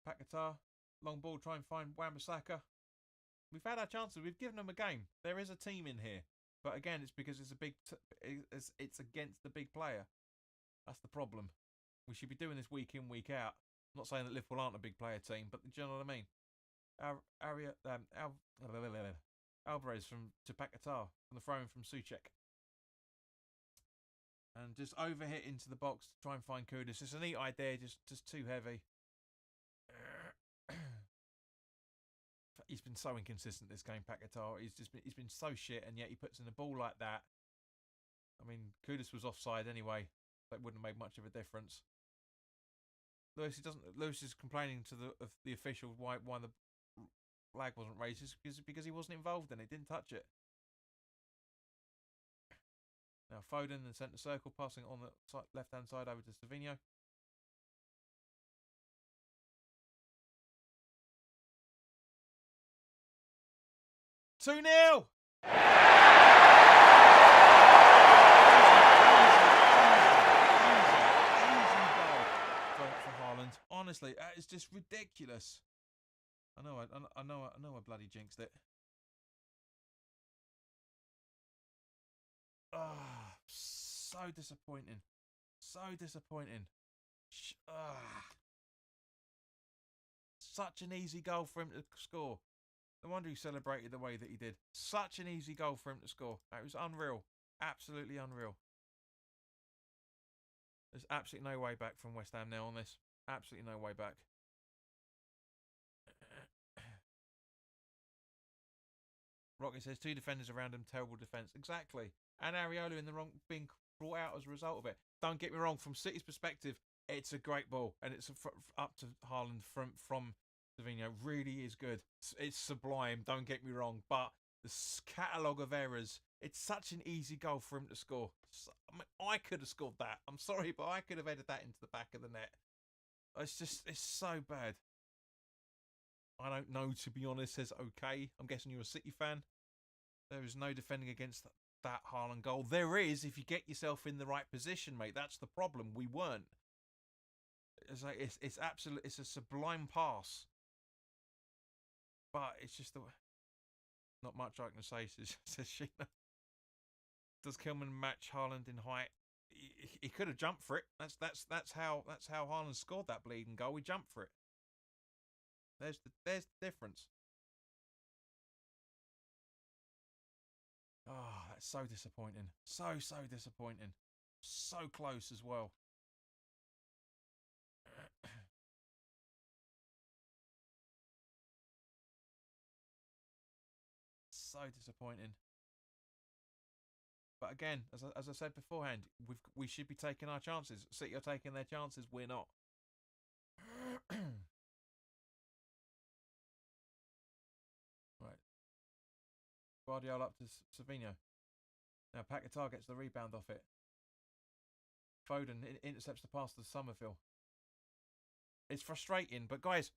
Paquetá. Long ball, try and find Wan-Bissaka. We've had our chances. We've given them a game. There is a team in here. But again, it's because it's it's against the big player. That's the problem. We should be doing this week in, week out. I'm not saying that Liverpool aren't a big player team, but do you know what I mean? Alvarez to Paquetá from the throw-in from Souček. And just overhit into the box to try and find Kudus. It's a neat idea, just too heavy. He's been so inconsistent this game, Paquetá. He's been so shit, and yet he puts in a ball like that. I mean, Kudus was offside anyway. That wouldn't have made much of a difference. Lewis is complaining to the official why the flag wasn't raised, because he wasn't involved in it. Didn't touch it. Now Foden in the centre circle, passing on the left hand side over to Savinho. Two 2-0. For Haaland. Honestly, it's just ridiculous. I know I bloody jinxed it. Ah, so disappointing. So disappointing. Such an easy goal for him to score. No wonder he celebrated the way that he did. Such an easy goal for him to score. It was unreal. Absolutely unreal. There's absolutely no way back from West Ham now on this. Absolutely no way back. Rocky says 2 defenders around him, terrible defence. Exactly. And Areola in the wrong, being brought out as a result of it. Don't get me wrong, from City's perspective, it's a great ball. And it's up to Haaland from Savinho. Really is good. It's sublime, don't get me wrong. But the catalogue of errors, it's such an easy goal for him to score. I mean, I could have scored that. I'm sorry, but I could have headed that into the back of the net. It's so bad. I don't know, to be honest, says okay. I'm guessing you're a City fan. There is no defending against that Haaland goal. There is if you get yourself in the right position, mate. That's the problem. We weren't. It's absolute. It's a sublime pass. But it's just not much I can say, says Sheena. Does Kilman match Haaland in height? He could have jumped for it. That's how Haaland scored that bleeding goal. He jumped for it. There's the difference. Oh, that's so disappointing. So disappointing. So close as well. So disappointing. But again, as I said beforehand, we should be taking our chances. City are taking their chances. We're not. Right. Guardiola up to Savinho. Now Paquetá gets the rebound off it. Foden intercepts the pass to Somerville. It's frustrating, but guys,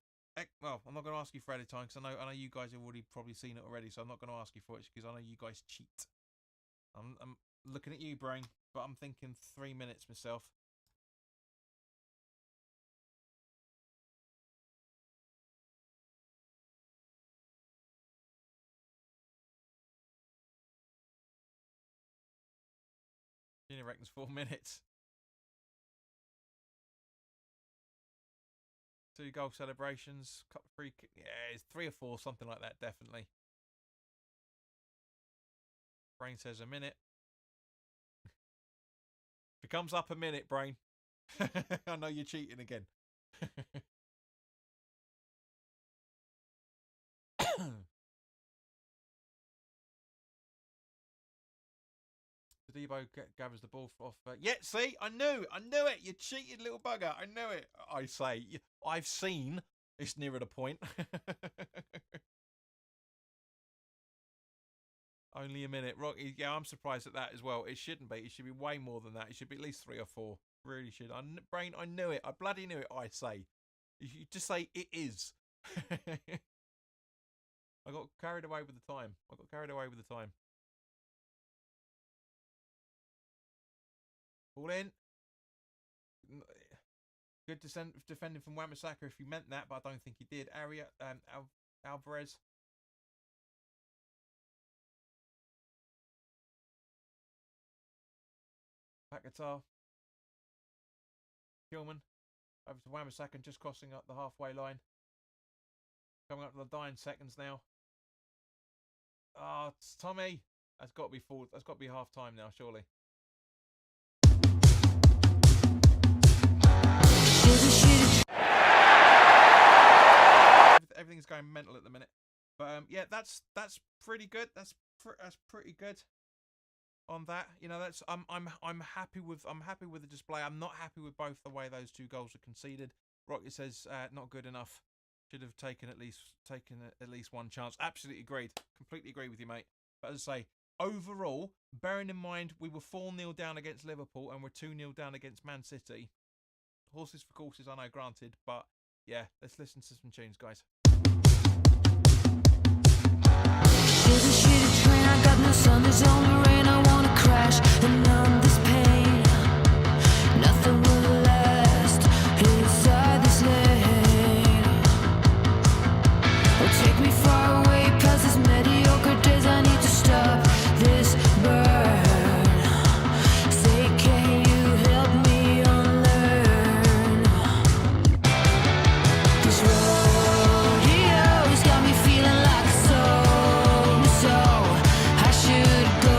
well, I'm not going to ask you for added time because I know you guys have already probably seen it already, so I'm not going to ask you for it because I know you guys cheat. I'm looking at you, brain, but I'm thinking 3 minutes myself. Gina reckons 4 minutes. 2 goal celebrations, couple free kick. Yeah, it's 3 or 4, something like that, definitely. Brain says a minute. If it comes up a minute, Brain, I know you're cheating again. Debo gathers the ball off. Yeah, see, I knew it. You cheated, little bugger. I knew it. I say, I've seen. It's nearer the point. Only a minute. Rocky, yeah, I'm surprised at that as well. It shouldn't be. It should be way more than that. It should be at least 3 or 4. Really should. Brain, I knew it. I bloody knew it, I say. You just say it is. I got carried away with the time. All in. Good defending from Wan-Bissaka if he meant that, but I don't think he did. Alvarez. Paquetá. Kilman. Over to Wan-Bissaka, just crossing up the halfway line. Coming up to the dying seconds now. Oh, it's Tommy. That's got to be full. That's got to be half time now, surely. Everything's going mental at the minute, but yeah, that's pretty good. That's pretty good on that. You know, that's I'm happy with the display. I'm not happy with both the way those 2 goals were conceded. Rocket says not good enough. Should have taken at least 1 chance. Absolutely agreed. Completely agree with you, mate. But as I say, overall, bearing in mind we were 4-0 down against Liverpool and we're 2-0 down against Man City. Horses for courses, I know, granted, but yeah, let's listen to some tunes, guys. There's a shitty train, I got no sun, there's only rain, I wanna crash and numb this pain. Nothing will last inside this lane. Oh, take me far away past this mediocre days, I need to stop this burn. Say, can you help me unlearn? This rodeo's got me feeling like so I should go.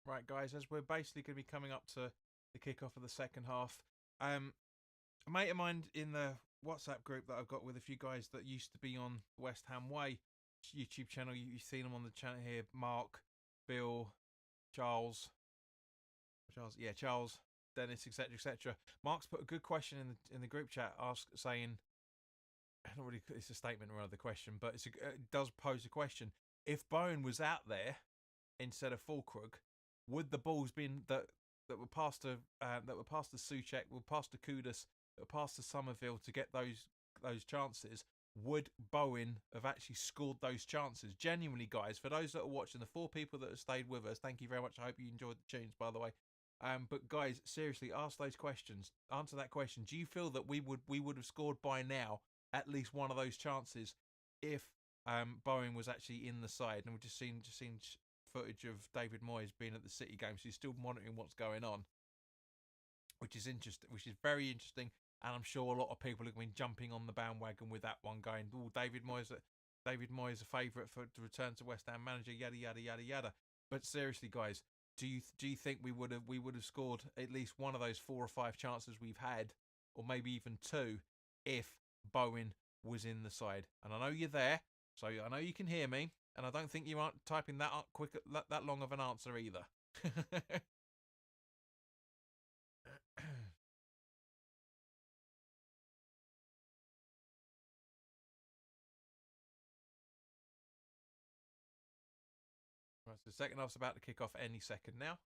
Right, guys, as we're basically going to be coming up to the kickoff of the second half, a mate of mine in the WhatsApp group that I've got with a few guys that used to be on West Ham Way YouTube channel, you've seen them on the channel here, Mark, Bill, Charles, Charles, Dennis, etc., etc. Mark's put a good question in the group chat, saying, I don't really, it's a statement rather than a question, but it does pose a question. If Bowen was out there instead of Fulkrug, would the balls been that were passed to Souček, were passed to Kudus, that were passed to Somerville to get those chances? Would Bowen have actually scored those chances? Genuinely, guys, for those that are watching, the 4 people that have stayed with us, thank you very much. I hope you enjoyed the tunes, by the way. But guys, seriously, ask those questions. Answer that question. Do you feel that we would have scored by now at least one of those chances if Bowen was actually in the side? And we've just seen footage of David Moyes being at the City game, so he's still monitoring what's going on, which is interesting, which is very interesting. And I'm sure a lot of people have been jumping on the bandwagon with that one, going, "Oh, David Moyes, a favourite to return to West Ham manager." Yada yada yada yada. But seriously, guys, do you think we would have scored at least one of those 4 or 5 chances we've had, or maybe even 2, if Bowen was in the side? And I know you're there, so I know you can hear me, and I don't think you aren't typing that up quick, that long of an answer either. Right, so the second half's about to kick off any second now.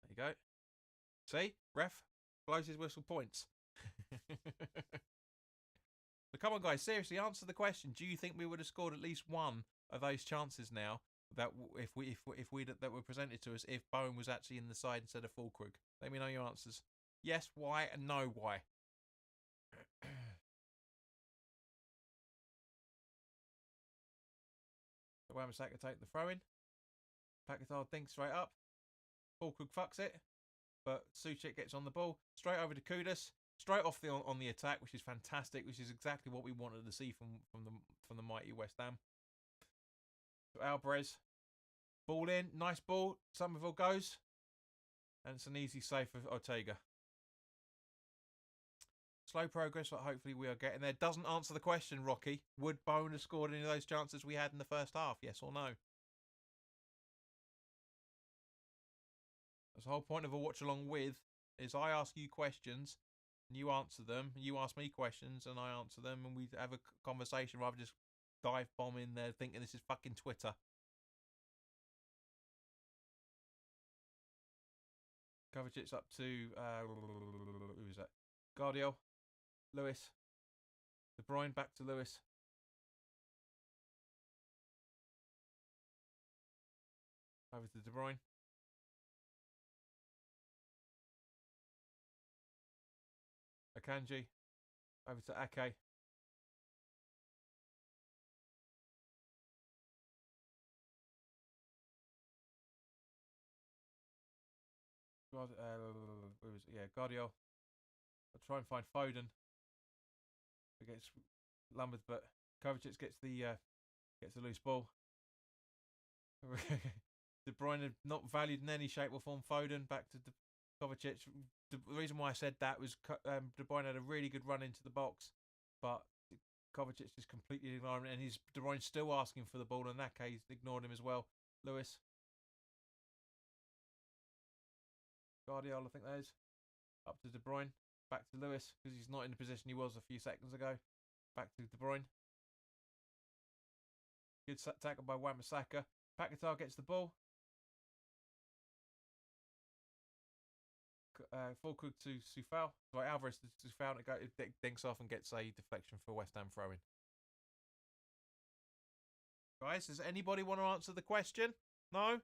There you go. See? Ref blows his whistle, points. So come on, guys, seriously, answer the question. Do you think we would have scored at least one of those chances now that that were presented to us if Bowen was actually in the side instead of Fulkrug? Let me know your answers. Yes, why, and no, why. Wan-Bissaka take the throw in. Paquetá thinks straight up. Fulkrug fucks it, but Souček gets on the ball straight over to Kudus, straight off on the attack, which is fantastic, which is exactly what we wanted to see from the mighty West Ham. So Alvarez, ball in, nice ball. Somerville goes, and it's an easy save for Ortega. Slow progress, but hopefully we are getting there. Doesn't answer the question, Rocky. Would Bowen have scored any of those chances we had in the first half? Yes or no? That's the whole point of a watch along with, is I ask you questions and you answer them. You ask me questions and I answer them, and we have a conversation rather than just dive bomb in there thinking this is fucking Twitter. Kovacic's up to who is that? Guardiola, Lewis, De Bruyne back to Lewis. Over to De Bruyne. Akanji. Over to Ake. Guardiola. I'll try and find Foden against Lambert, but Kovacic gets the loose ball. De Bruyne not valued in any shape or form. Foden back to Kovacic. The reason why I said that was De Bruyne had a really good run into the box, but Kovacic just completely ignored him, and De Bruyne still asking for the ball, and that case ignored him as well. Lewis. Guardiola, I think that is. Up to De Bruyne. Back to Lewis, because he's not in the position he was a few seconds ago. Back to De Bruyne. Good tackle by Wan-Bissaka. Paquetá gets the ball. Fulkrug to Soufal. Right, Alvarez to Soufal. It dinks off and gets a deflection for West Ham throwing. Guys, does anybody want to answer the question? No?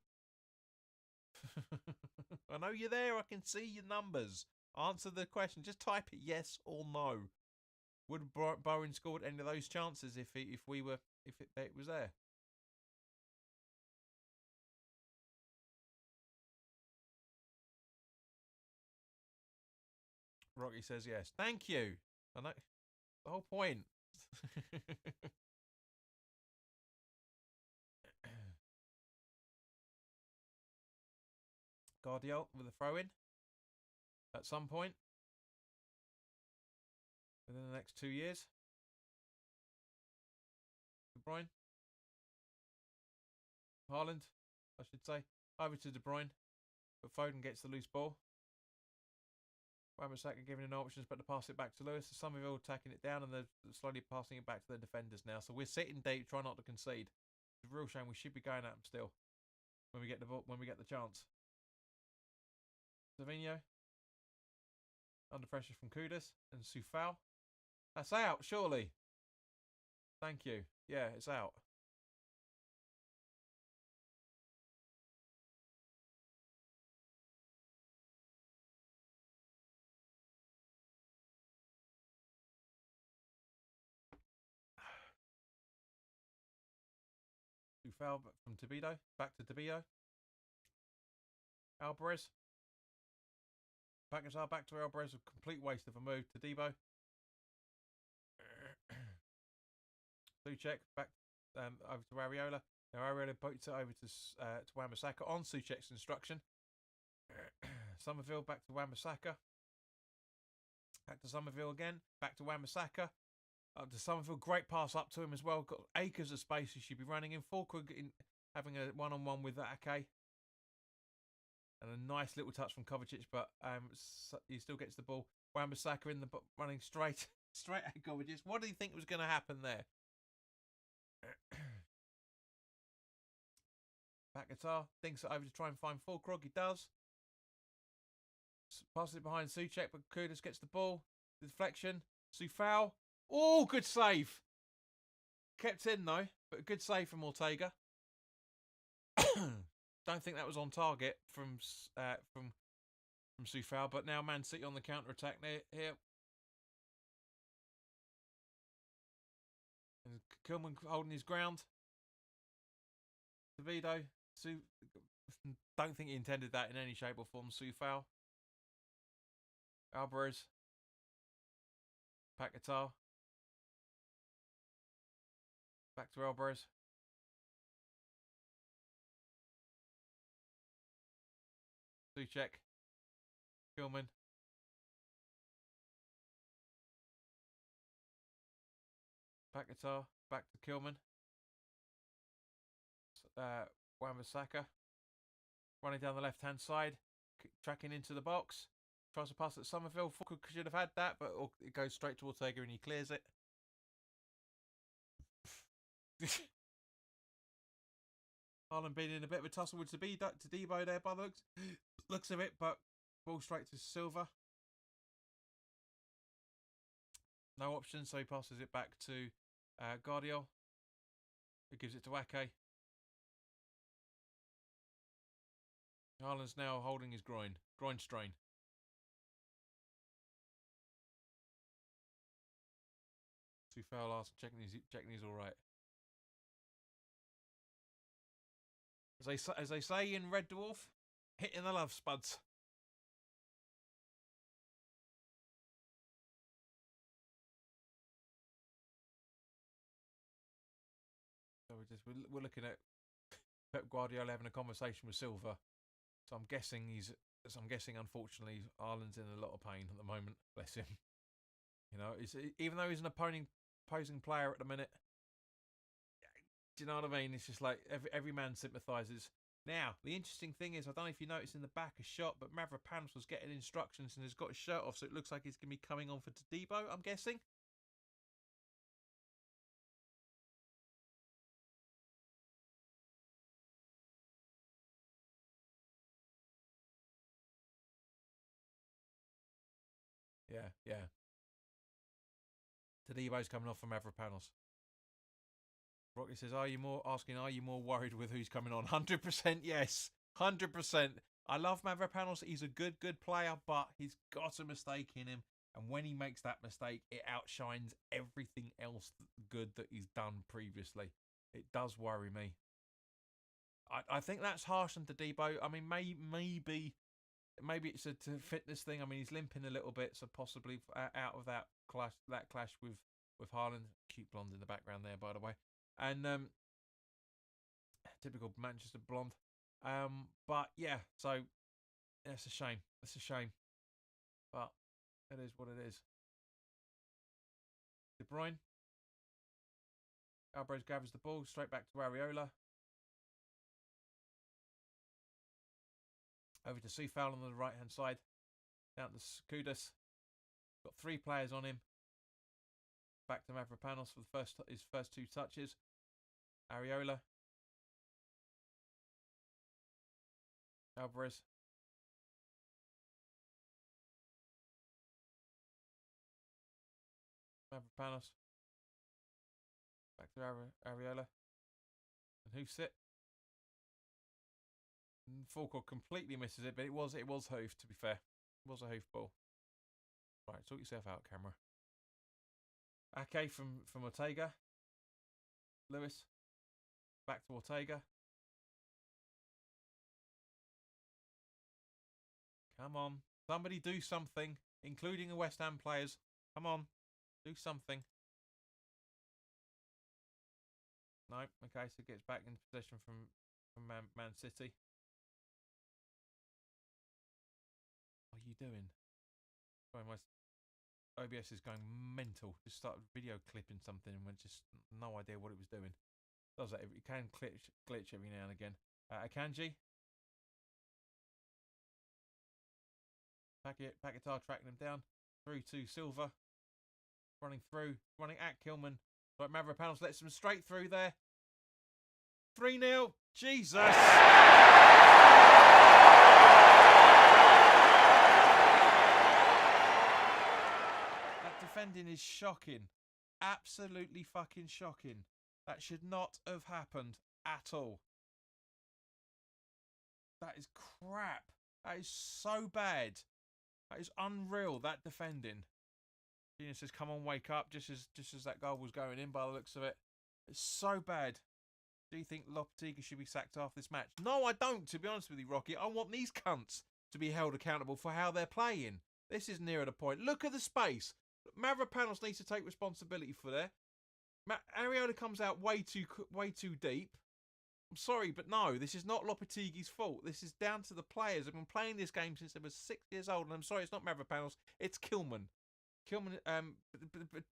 I know you're there. I can see your numbers. Answer the question. Just type it yes or no. Would Bowen scored any of those chances if it was there? Rocky says yes. Thank you. I know. The whole point. Guardiola with a throw-in at some point within the next 2 years. De Bruyne. Haaland, I should say. Over to De Bruyne. But Foden gets the loose ball. Wan-Bissaka giving it no options but to pass it back to Lewis. Somerville attacking it down and they're slowly passing it back to the defenders now. So we're sitting deep, trying not to concede. It's a real shame. We should be going at them still when we get the chance. Savinho under pressure from Kudus and Sufal. That's out, surely. Thank you. Yeah, it's out. Sufal from Tobido. Back to Tobido. Alvarez. Packers are back to Alvarez. A complete waste of a move to Debo. Suchek back over to Areola. Now Areola puts it over to Wan-Bissaka on Suchek's instruction. Somerville back to Wan-Bissaka. Back to Somerville again. Back to Wan-Bissaka. Up to Somerville. Great pass up to him as well. Got acres of space he should be running in. Fulkrug having a one-on-one with Ake. And a nice little touch from Kovacic, but he still gets the ball. Wan-Bissaka in the running straight at Kovacic. What do you think was going to happen there? Paquetá thinks it over to try and find Fulkrug. He does. Passes it behind Suchek, but Kudus gets the ball. Deflection. Sufal. Oh, good save. Kept in though, but a good save from Ortega. Don't think that was on target from Sufal, but now Man City on the counter attack here. And Kilman holding his ground. Davido. Don't think he intended that in any shape or form. Sufal. Alvarez. Paquetá. Back to Alvarez. Suchek. Kilman. Paquetá. Back to Kilman. Wan-Bissaka. Running down the left-hand side. Tracking into the box. Tries to pass at Somerville. Fulkrug should have had that, but it goes straight to Ortega and he clears it. Haaland being in a bit of a tussle with Debo there by the looks of it, but ball straight to Silva. No option, so he passes it back to Guardiola, who gives it to Ake. Haaland's now holding his groin strain. Sufal asks, checking he's all right. As they say in Red Dwarf, hitting the love spuds. So we're looking at Pep Guardiola having a conversation with Silva. So I'm guessing unfortunately Haaland's in a lot of pain at the moment. Bless him. You know, even though he's an opposing player at the minute. Do you know what I mean? It's just like every man sympathises. Now, the interesting thing is, I don't know if you noticed in the back a shot, but Mavropanos was getting instructions and has got his shirt off, so it looks like he's going to be coming on for Todibo, I'm guessing. Yeah. Todibo's coming off for Mavropanos. Rocky says, are you more worried with who's coming on? 100% yes. 100%. I love Mavropanos. He's a good player, but he's got a mistake in him. And when he makes that mistake, it outshines everything else good that he's done previously. It does worry me. I think that's harsh on Todibo. I mean, maybe it's a fitness thing. I mean, he's limping a little bit, so possibly out of that clash with with Haaland. Cute blonde in the background there, by the way. And typical Manchester blonde. But yeah, so it's a shame. It's a shame. But it is what it is. De Bruyne. Alvarez gathers the ball straight back to Areola. Over to Seafowl on the right hand side. Down to Kudus. Got 3 players on him. Back to Mavropanos for his first 2 touches. Areola. Alvarez. Mavropanos. Back to Areola. And who's it? Falkor completely misses it, but it was hoof, to be fair. It was a hoof ball. Right, sort yourself out, camera. Ake from Ortega. Lewis. Back to Ortega. Come on. Somebody do something, including the West Ham players. Come on. Do something. No. Okay, so it gets back in possession from Man City. What are you doing? Sorry, my OBS is going mental. Just started video clipping something and went just no idea what it was doing. Does that? It can glitch every now and again. Akanji. Paquetá tracking him down. Through to Silva. Running at Kilman. Right, Mavropanos lets him straight through there. 3-0. Jesus! That defending is shocking. Absolutely fucking shocking. That should not have happened at all. That is crap. That is so bad. That is unreal, that defending. Gina says, come on, wake up, just as that goal was going in by the looks of it. It's so bad. Do you think Lopetegui should be sacked after this match? No, I don't, to be honest with you, Rocky. I want these cunts to be held accountable for how they're playing. This is nearer the point. Look at the space. Mavropanos needs to take responsibility for there. Areola comes out way too deep. I'm sorry, but no, this is not Lopetegui's fault. This is down to the players. I've been playing this game since I was 6 years old, and I'm sorry, it's not Mavropanos, it's Kilman. Kilman,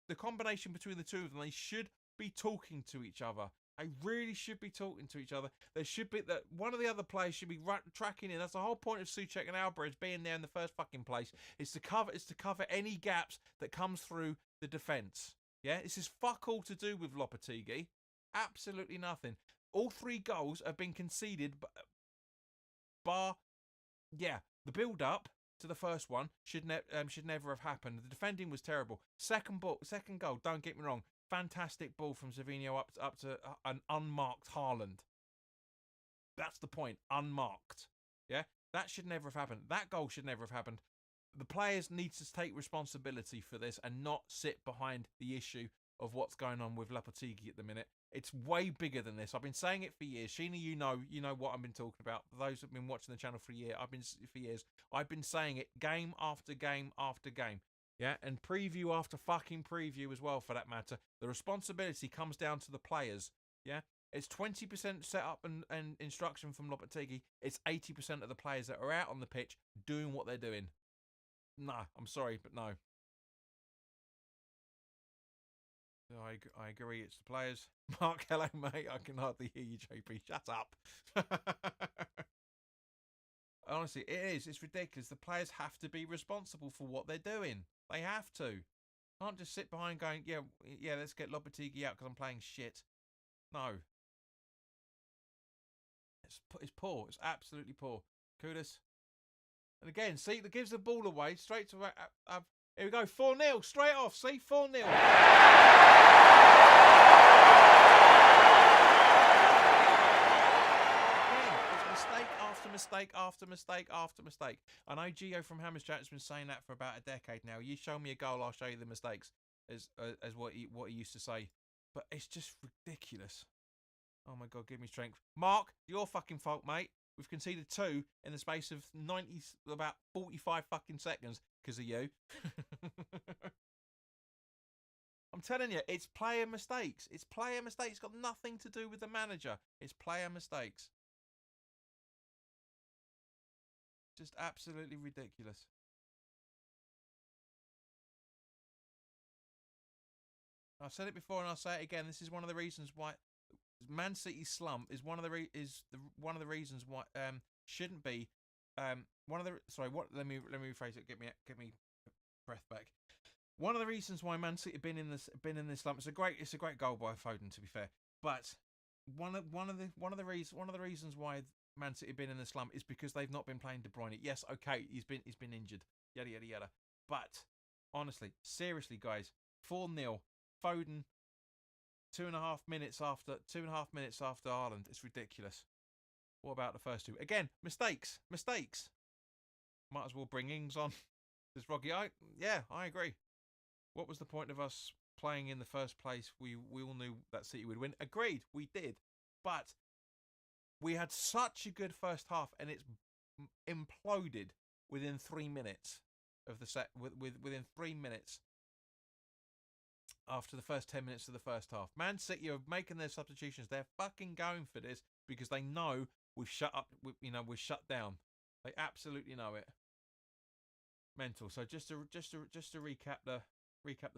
the combination between the two of them, they should be talking to each other. They really should be talking to each other. There should be that one of the other players should be tracking in. That's the whole point of Souček and Alvarez being there in the first fucking place. Is to cover any gaps that comes through the defence. Yeah, this is fuck all to do with Lopetegui. Absolutely nothing. All 3 goals have been conceded, bar, yeah, the build-up to the first one should never have happened. The defending was terrible. Second goal, don't get me wrong, fantastic ball from Savinho up to an unmarked Haaland. That's the point, unmarked. Yeah, that should never have happened. That goal should never have happened. The players need to take responsibility for this and not sit behind the issue of what's going on with Lopetegui at the minute. It's way bigger than this. I've been saying it for years. Sheena, you know what I've been talking about. For those who've been watching the channel for years, I've been saying it game after game after game. Yeah, and preview after fucking preview as well, for that matter. The responsibility comes down to the players. Yeah, it's 20% set up and instruction from Lopetegui. It's 80% of the players that are out on the pitch doing what they're doing. Nah, I'm sorry, but no. I agree, it's the players. Mark, hello, mate. I can hardly hear you, JP. Shut up. Honestly, it is. It's ridiculous. The players have to be responsible for what they're doing. They have to. Can't just sit behind going, yeah, let's get Lopetegui out because I'm playing shit. No. It's poor. It's absolutely poor. Kudus. And again, see, that gives the ball away straight to... here we go, 4-0, straight off, see, 4-0. Mistake after mistake after mistake. I know Gio from Hammerschat has been saying that for about a decade now. You show me a goal, I'll show you the mistakes, as what he used to say. But it's just ridiculous. Oh my God, give me strength. Mark, your fucking fault, mate. We've conceded 2 in the space of about 45 fucking seconds because of you. I'm telling you, it's player mistakes. It's player mistakes. It's got nothing to do with the manager. It's player mistakes. Just absolutely ridiculous. I've said it before and I'll say it again. This is one of the reasons why Man City's slump is one of one of the reasons why shouldn't be one of the sorry what let me rephrase it. Get me breath back. One of the reasons why Man City have been in this slump. It's a great goal by Foden, to be fair. But one of the reasons why Man City have been in the slump is because they've not been playing De Bruyne. Yes, okay, he's been injured. Yada yada yada. But honestly, seriously, guys, 4-0. Foden 2.5 minutes after Ireland. It's ridiculous. What about the first two? Again, mistakes. Might as well bring Ings on. This Rocky. I agree. What was the point of us playing in the first place? We all knew that City would win. Agreed, we did. But we had such a good first half, and it's imploded within 3 minutes of the set. Within 3 minutes after the first 10 minutes of the first half, Man City are making their substitutions. They're fucking going for this because they know we've shut up. We're shut down. They absolutely know it. Mental. So just to recap the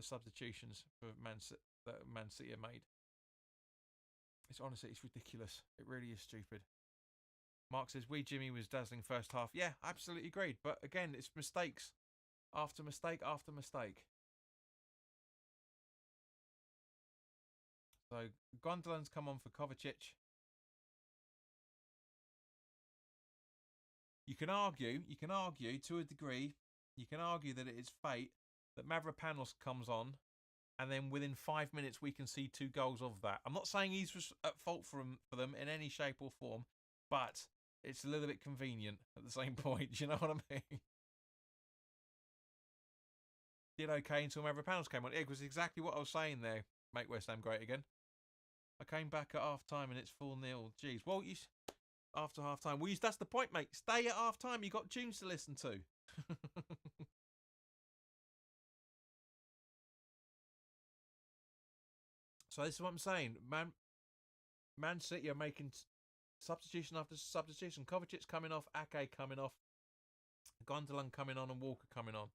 substitutions for that Man City have made. It's honestly, it's ridiculous. It really is stupid. Mark says, Jimmy was dazzling first half. Yeah, absolutely agreed. But again, it's mistakes after mistake after mistake. So Gundogan's come on for Kovacic. You can argue to a degree. You can argue that it is fate that Mavropanos comes on, and then within 5 minutes we can see 2 goals of that. I'm not saying he's at fault for them in any shape or form, but it's a little bit convenient at the same point. Do you know what I mean? Did okay until Mavropanos came on. It was exactly what I was saying there. Make West Ham great again. I came back at half time and it's 4-0. Jeez. Well, after half time. Well, that's the point, mate. Stay at half time. You got tunes to listen to. So this is what I'm saying. Man City are making substitution after substitution. Kovacic's coming off. Ake coming off. Gundogan coming on and Walker coming on.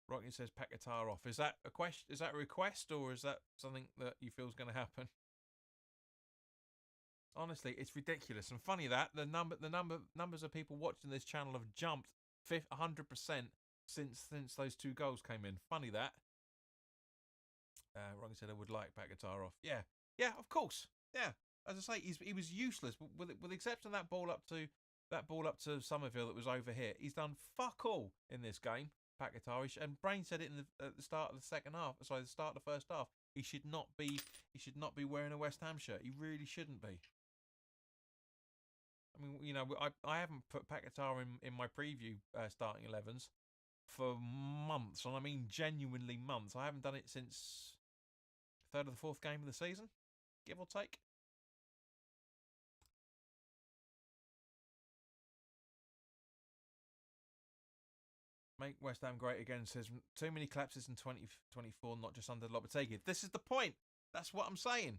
Rocky says Paquetá off. Is that a question? Is that a request, or is that something that you feel is going to happen? Honestly, it's ridiculous and funny that the numbers of people watching this channel have jumped 100% since those 2 goals came in. Funny that. Rocky said I would like Paquetá off. Yeah, of course. Yeah, as I say, he was useless. With the exception of that ball up to Somerville that was over here, he's done fuck all in this game. Paquetá, and Brain said it at the start of the second half. Sorry, the start of the first half. He should not be wearing a West Ham shirt. He really shouldn't be. I mean, I haven't put Paquetá in my preview starting 11s for months, and I mean genuinely months. I haven't done it since third or the fourth game of the season, give or take. Make West Ham great again, says too many collapses in 2024, not just under Lopetegui. This is the point. That's what I'm saying.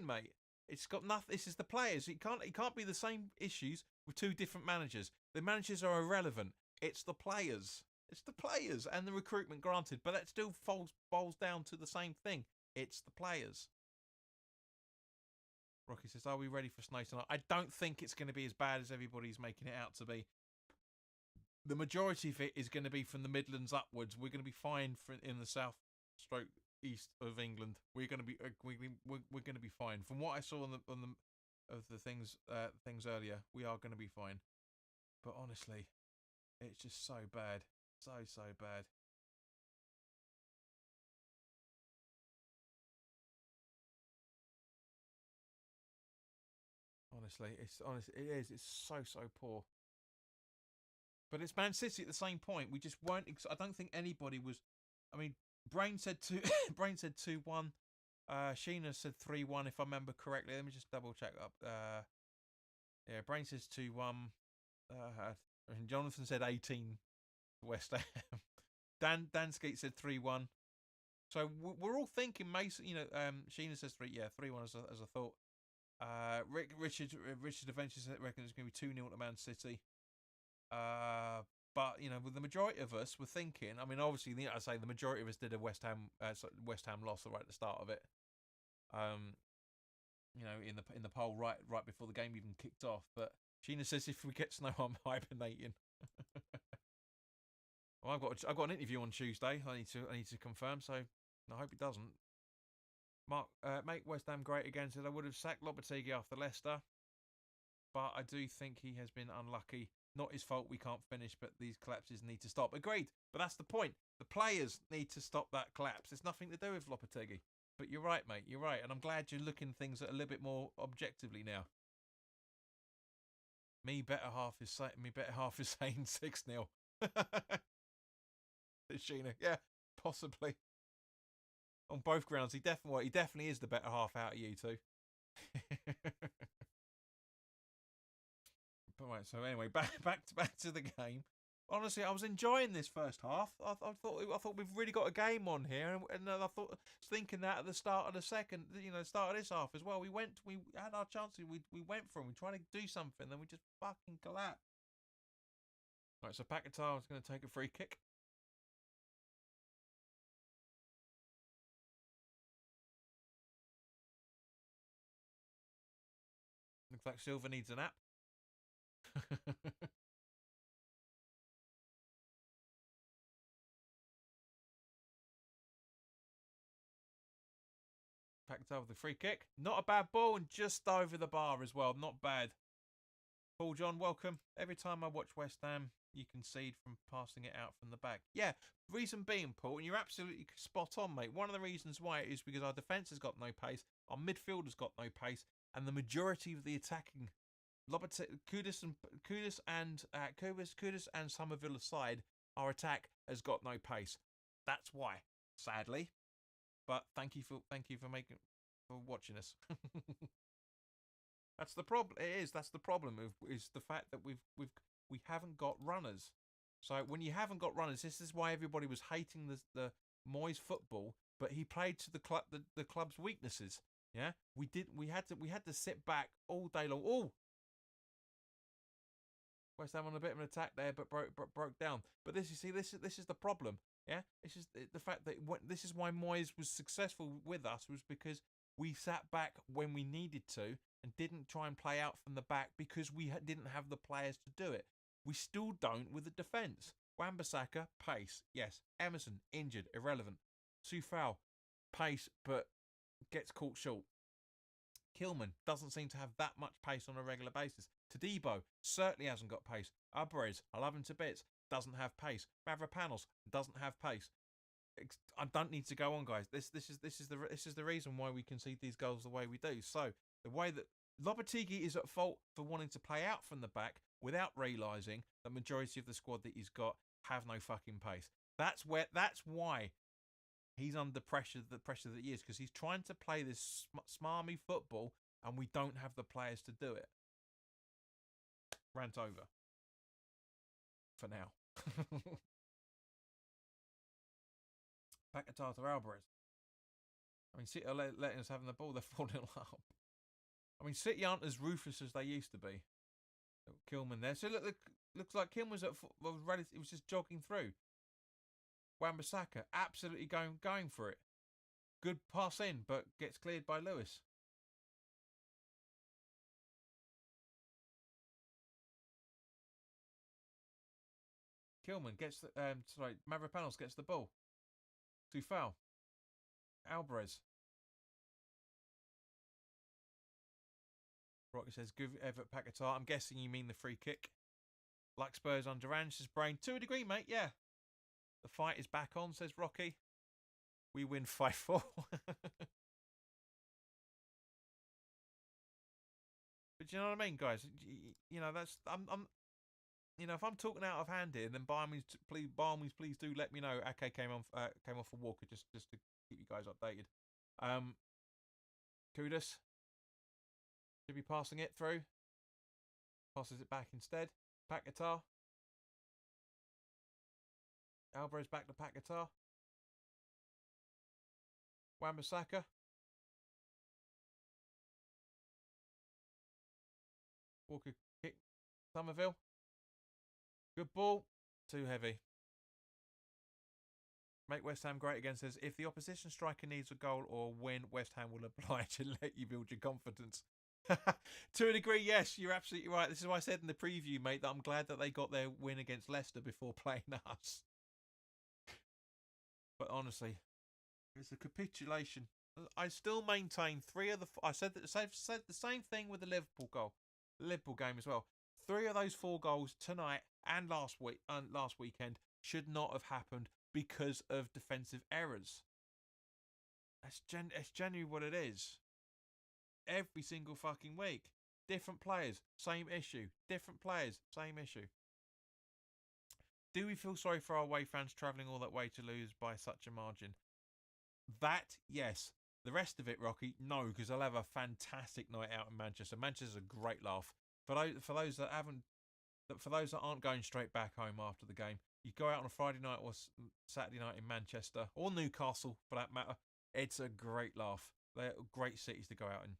Mate. It's got nothing. This is the players. It can't be the same issues with 2 different managers. The managers are irrelevant. It's the players. And the recruitment, granted, but that still boils down to the same thing. It's the players. Rocky says, are we ready for snow tonight? I don't think it's going to be as bad as everybody's making it out to be. The majority of it is going to be from the Midlands upwards. We're going to be fine in the south stroke east of England. We're going to be fine. From what I saw on the things earlier, we are going to be fine. But honestly, it's just so bad, so bad. Honestly, it's so poor. But it's Man City at the same point. We just weren't. I don't think anybody was. I mean, Brain said 2-1. Sheena said 3-1, if I remember correctly. Let me just double check up. Yeah, Brain says 2-1. And Jonathan said 18 West Ham. Dan Skeet said 3-1. So we're all thinking Mason. Sheena says 3-1 as a thought. Richard Adventures reckons it's going to be 2-0 to Man City. But with the majority of us, we're thinking. I mean, obviously, I say the majority of us did a West Ham loss right at the start of it. In the poll right before the game even kicked off. But Sheena says if we get snow, I'm hibernating. Well, I've got an interview on Tuesday. I need to confirm. So I hope it doesn't. Mark, make West Ham great again. Said I would have sacked Lopetegui after Leicester, but I do think he has been unlucky. Not his fault we can't finish, but these collapses need to stop. Agreed. But that's the point. The players need to stop that collapse. It's nothing to do with Lopetegui. But you're right, mate. You're right. And I'm glad you're looking at things a little bit more objectively now. Me better half is saying 6-0. Sheena. Yeah, possibly. On both grounds, he definitely is the better half out of you two. Right, so anyway, back to the game. Honestly, I was enjoying this first half. I thought we've really got a game on here, and I thought thinking that at the start of the second, start of this half as well. We had our chances. We went for them. We tried to do something, then we just fucking collapsed. Right, so Paquetá is going to take a free kick. Looks like Silva needs a nap. Paquetá with the free kick. Not a bad ball and just over the bar as well. Not bad. Paul John, welcome. Every time I watch West Ham, you concede from passing it out from the back. Yeah, reason being, Paul, and you're absolutely spot on, mate. One of the reasons why is because our defence has got no pace, our midfield has got no pace, and the majority of the attacking Kudus and Somerville aside, our attack has got no pace. That's why, sadly. But thank you for watching us. That's the problem. That's the problem. Is the fact that we haven't got runners. So when you haven't got runners, this is why everybody was hating the Moyes football. But he played to the club's weaknesses. Yeah, we had to sit back all day long. Oh, West Ham on a bit of an attack there, but broke down. But this is the problem. Yeah, this is the fact that this is why Moyes was successful with us, was because we sat back when we needed to and didn't try and play out from the back because we didn't have the players to do it. We still don't with the defence. Wan-Bissaka, pace, yes. Emerson, injured, irrelevant. Soufal, pace, but gets caught short. Kilman doesn't seem to have that much pace on a regular basis. Todibo certainly hasn't got pace. Alvarez, I love him to bits, doesn't have pace. Mavropanos doesn't have pace. I don't need to go on, guys. This is the reason why we concede these goals the way we do. So the way that Lopetegui is at fault for wanting to play out from the back without realising the majority of the squad that he's got have no fucking pace. That's why he's under pressure. The pressure that he is, because he's trying to play this smarmy football, and we don't have the players to do it. Rant over. For now. Paquetá to Alvarez. I mean, City are letting us have the ball. They're 4-0 up. I mean, City aren't as ruthless as they used to be. Kilman there. So looks like Kilman was it was just jogging through. Wan-Bissaka absolutely going for it. Good pass in, but gets cleared by Lewis. Kilman gets Mavropanos gets the ball. Soufal. Alvarez. Rocky says, give Everett Paquetá. I'm guessing you mean the free kick. Like Spurs on Duran, says Brain. To a degree, mate, yeah. The fight is back on, says Rocky. We win 5-4. But you know what I mean, guys? That's I'm if I'm talking out of hand here, then by all means, please do let me know. Ake came off for Walker just to keep you guys updated. Kudus should be passing it through. Passes it back instead. Paquetá. Alvarez back to Paquetá. Wan-Bissaka. Walker kick. Somerville. Good ball. Too heavy. Make West Ham great again says, if the opposition striker needs a goal or a win, West Ham will oblige and let you build your confidence. To a degree, yes, you're absolutely right. This is why I said in the preview, mate, that I'm glad that they got their win against Leicester before playing us. But honestly, it's a capitulation. I still maintain three of the. I said the same thing with the Liverpool goal, the Liverpool game as well. 3 of those 4 goals tonight and last weekend should not have happened because of defensive errors. That's genuinely what it is. Every single fucking week, different players, same issue. Different players, same issue. Do we feel sorry for our away fans travelling all that way to lose by such a margin? That, yes. The rest of it, Rocky, no, because I'll have a fantastic night out in Manchester. Manchester's a great laugh. For those that aren't going straight back home after the game, you go out on a Friday night or Saturday night in Manchester or Newcastle for that matter. It's a great laugh. They're great cities to go out in.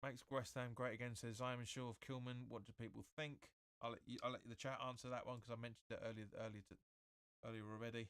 Makes West Ham great again. Says I am unsure of Kilman. What do people think? I'll let the chat answer that one because I mentioned it earlier already.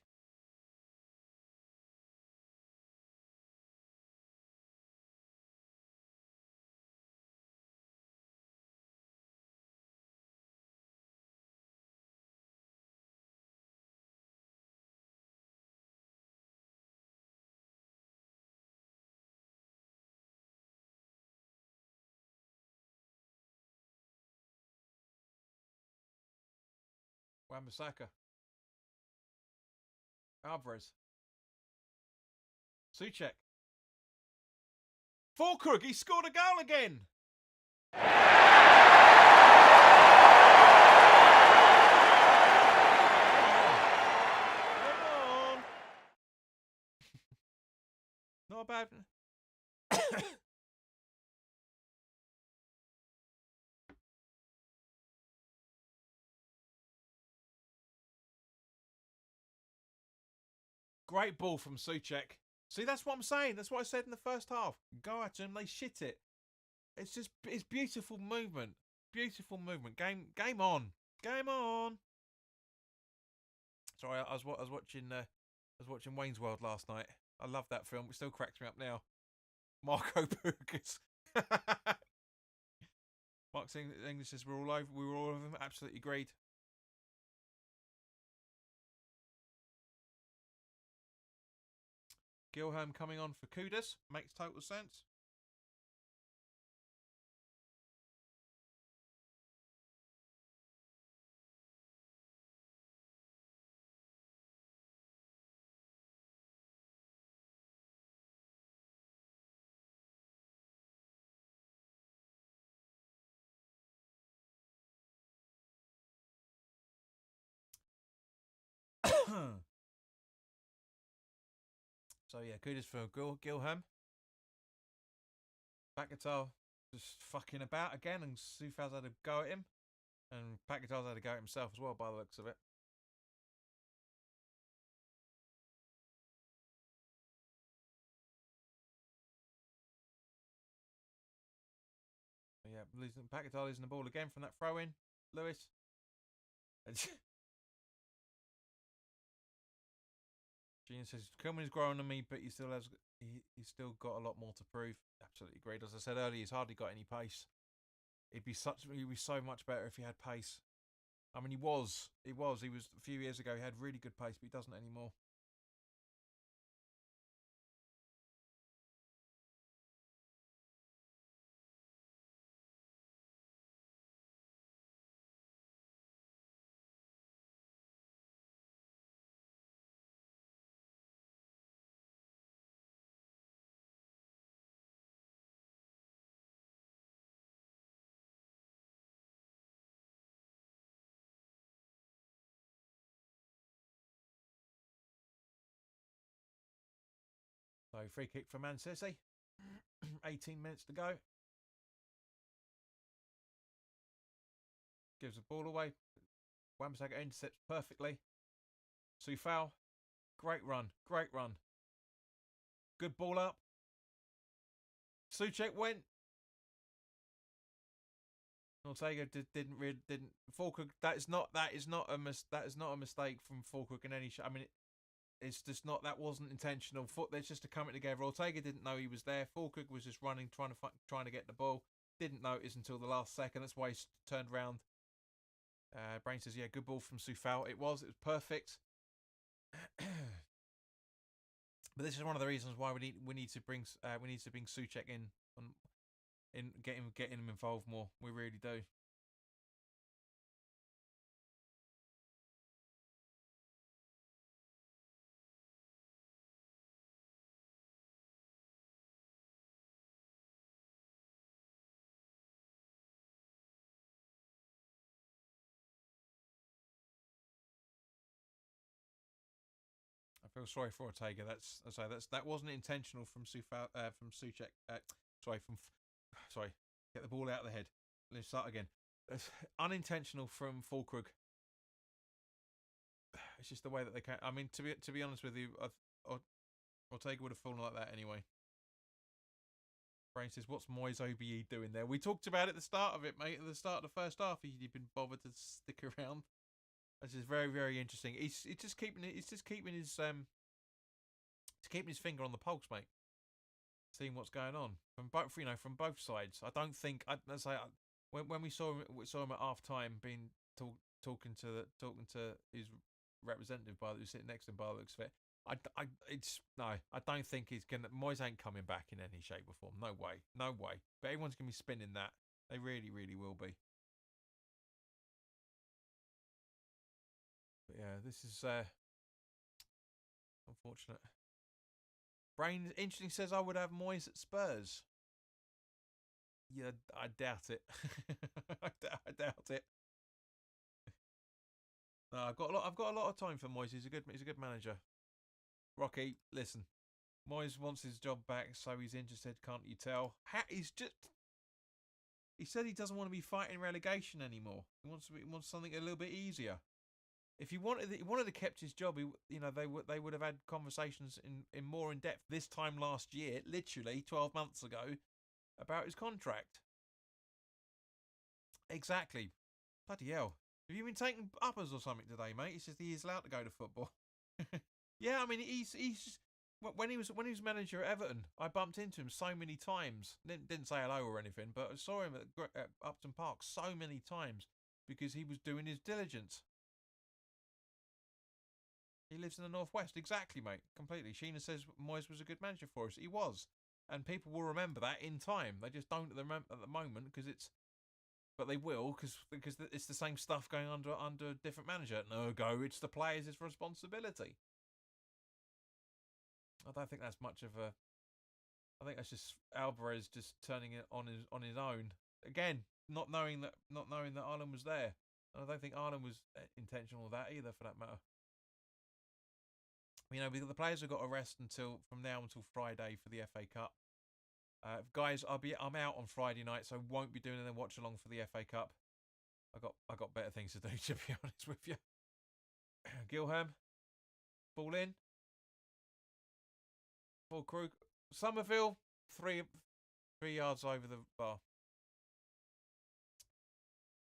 Wan-Bissaka. Alvarez. Souček. Fulkrug, he scored a goal again. Come on. Not bad. Great ball from Souček. See, that's what I'm saying. That's what I said in the first half. Go at them, they shit it. It's beautiful movement. Beautiful movement. Game on. Game on. Sorry, I was watching Wayne's World last night. I love that film. It still cracks me up now. Marco Pukas. Mark English says we were all over them. Absolutely agreed. Gilham coming on for Kudus. Makes total sense. So yeah, Kudus for Gilham. Paquetá just fucking about again, and Soufal's had a go at him. And Paquetá's had a go at himself as well, by the looks of it. So yeah, Paquetá losing the ball again from that throw in. Lewis. Gene says Kilman is growing on me, but he's still got a lot more to prove. Absolutely agreed. As I said earlier, he's hardly got any pace. He'd be so much better if he had pace. I mean, he was a few years ago. He had really good pace, but he doesn't anymore. So free kick for Man City. 18 minutes to go. Gives the ball away. Wan-Bissaka intercepts perfectly. Soufal. Great run. Great run. Good ball up. Souček went. Ortega didn't Falkirk. That is not a mistake from Falkirk in any. I mean, it's just not. That wasn't intentional. They're just a coming together. Ortega didn't know he was there. Falkirk was just running, trying to get the ball. Didn't notice until the last second. That's why he turned around. Brain says, "Yeah, good ball from Sufal. It was perfect." But this is one of the reasons why we need to bring Souček in getting him involved more. We really do. I feel sorry for Ortega. That wasn't intentional from Souček. Sorry, get the ball out of the head. Let's start again. It's unintentional from Falkirk. It's just the way that they can. I mean, to be honest with you, Ortega would have fallen like that anyway. Brain says, "What's Moyes OBE doing there?" We talked about it at the start of it, mate. At the start of the first half, he'd been bothered to stick around. This is very, very interesting. He's just keeping his finger on the pulse, mate. Seeing what's going on from both sides. I don't think when we saw him at half time being talking to his representative who's sitting next to him by the looks of it. I don't think he's gonna. Moyes ain't coming back in any shape or form. No way. But everyone's gonna be spinning that. They really, really will be. But yeah, this is unfortunate. Brain interesting says I would have Moyes at Spurs. Yeah, I doubt it. I doubt it. No, I've got a lot of time for Moyes. He's a good manager. Rocky, listen. Moyes wants his job back, so he's interested. Can't you tell? He said he doesn't want to be fighting relegation anymore. He wants something a little bit easier. If he wanted to kept his job, they would have had conversations in more in depth this time last year, literally 12 months ago, about his contract. Exactly. Bloody hell. Have you been taking uppers or something today, mate? He says he's allowed to go to football. Yeah, I mean he's just when he was manager at Everton, I bumped into him so many times. Didn't say hello or anything, but I saw him at Upton Park so many times because he was doing his diligence. He lives in the northwest, exactly, mate. Completely. Sheena says Moyes was a good manager for us. He was, and people will remember that in time. They just don't at the moment because it's. But they will because it's the same stuff going under a different manager. No go, it's the players' responsibility. I don't think that's much of a. I think that's just Alvarez just turning it on his own again, not knowing that Ireland was there. And I don't think Ireland was intentional with that either, for that matter. The players have got to rest from now until Friday for the FA Cup. Guys, I'm out on Friday night, so won't be doing any watch along for the FA Cup. I got better things to do, to be honest with you. Gilham, ball in. Full crew. Somerville, 3 yards over the bar.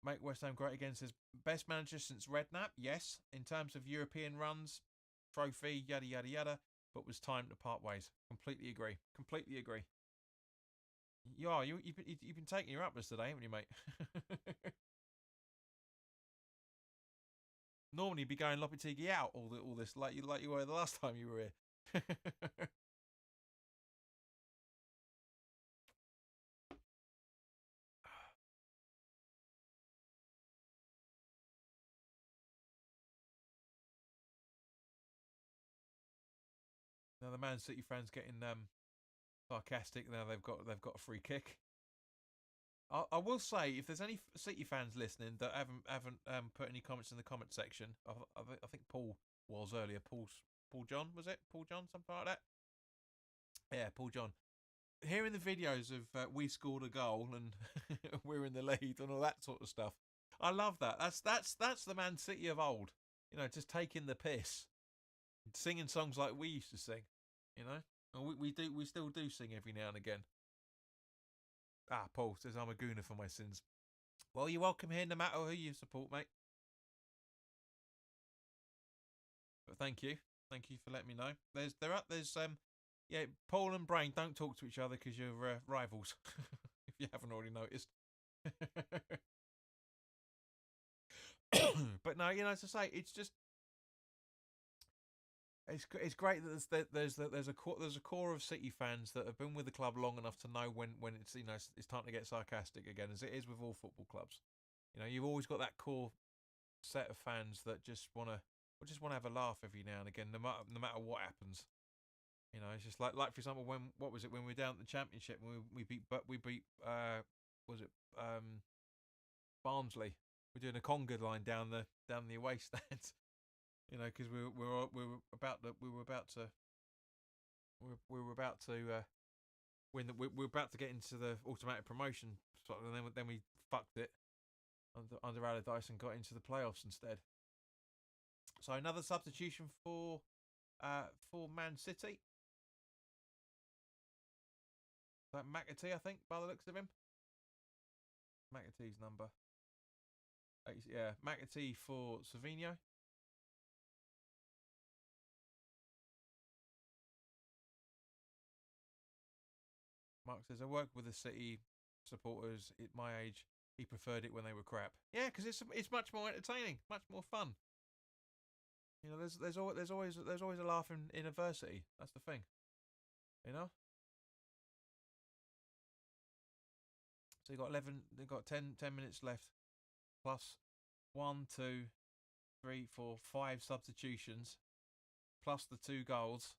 Make West Ham great again says best manager since Redknapp. Yes, in terms of European runs, trophy, yada yada yada. But was time to part ways. Completely agree. You've been taking your uppers today, haven't you, mate? Normally, you'd be going Lopetegui out all this like you were the last time you were here. Now the Man City fans getting sarcastic. Now they've got a free kick. I will say, if there's any City fans listening that haven't put any comments in the comment section, I think Paul was earlier. Paul John, was it? Paul John, something like that. Yeah, Paul John. Hearing the videos of we scored a goal and we're in the lead and all that sort of stuff, I love that. That's the Man City of old. Just taking the piss, singing songs like we used to sing. And we still do sing every now and again. Ah, Paul says I'm a gooner for my sins. Well, you're welcome here, no matter who you support, mate. But thank you for letting me know. There's yeah, Paul and Brain don't talk to each other because you're rivals. If you haven't already noticed. But no, as I say, it's just it's great that there's a core of City fans that have been with the club long enough to know when it's it's time to get sarcastic again, as it is with all football clubs. You've always got that core set of fans that just want to have a laugh every now and again, no matter what happens. It's just like for example, what was it when we were down at the Championship when we beat was it Barnsley. We're doing a conga line down the away stands. Because we were about to win. We were about to get into the automatic promotion spot, and then we fucked it under Allardyce and got into the playoffs instead. So another substitution for Man City. Like McAtee, I think, by the looks of him. McAtee's number. Yeah, McAtee for Savinho. Mark says, I worked with the City supporters at my age. He preferred it when they were crap. Yeah, because it's much more entertaining, much more fun. There's always a laugh in adversity. That's the thing. So they've got 10 minutes left, plus 1, 2, 3, 4, 5 substitutions, plus the 2 goals.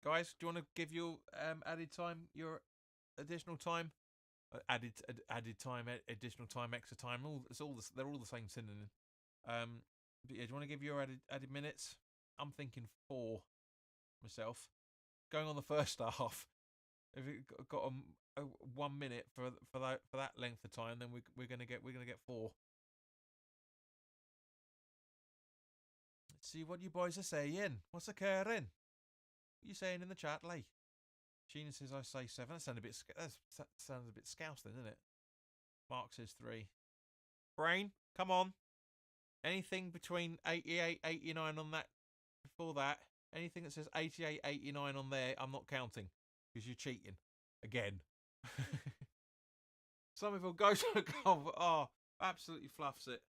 Guys, do you want to give your added time, your additional time? Added time, additional time, extra time. They're all the same synonym. But yeah, do you want to give your added minutes? I'm thinking 4 myself. Going on the first half, if it got 1 minute for that length of time, then we're gonna get 4. Let's see what you boys are saying. What's occurring? What are you saying in the chat, Lee? Sheena says I say 7. That sounds a bit scouse then, doesn't it? Mark says 3. Brain, come on. Anything between 88, 89 on that, before that, anything that says 88, 89 on there, I'm not counting, because you're cheating. Again. Somerville goes for a goal. Oh, absolutely fluffs it.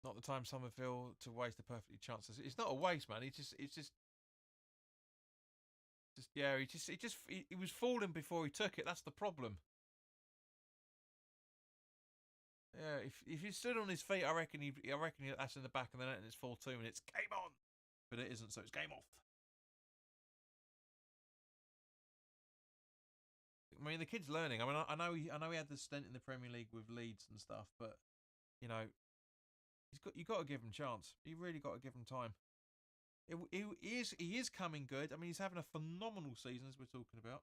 Not the time Somerville to waste a perfectly chances. It's not a waste, man. He was falling before he took it. That's the problem. Yeah, if he stood on his feet, I reckon that's in the back of the net and it's 4-2 and it's game on. But it isn't, so it's game off. I mean, the kid's learning. I mean, I know he had the stint in the Premier League with Leeds and stuff, but you got to give him a chance. You really got to give him time. He is coming good. I mean, he's having a phenomenal season, as we're talking about.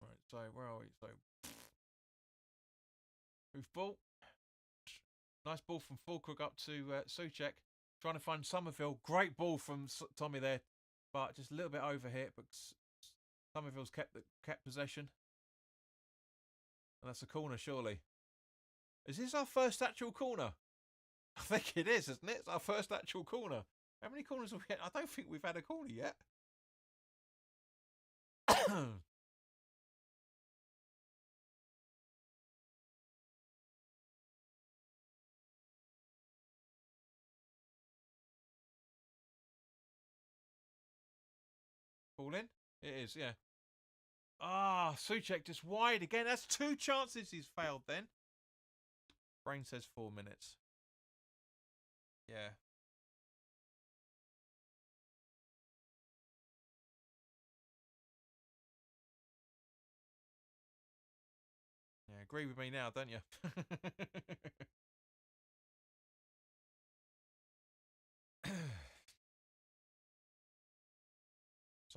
Right, so where are we? So, who's ball? Nice ball from Fulkrook up to Souček. Trying to find Somerville. Great ball from Tommy there, but just a little bit overhit. But Somerville's kept possession. And that's a corner, surely. Is this our first actual corner? I think it is, isn't it? It's our first actual corner. How many corners have we had? I don't think we've had a corner yet. Ball in? It is, yeah. Ah, Souček just wide again. That's 2 chances he's failed then. Brain says 4 minutes. Yeah. Yeah, agree with me now, don't you?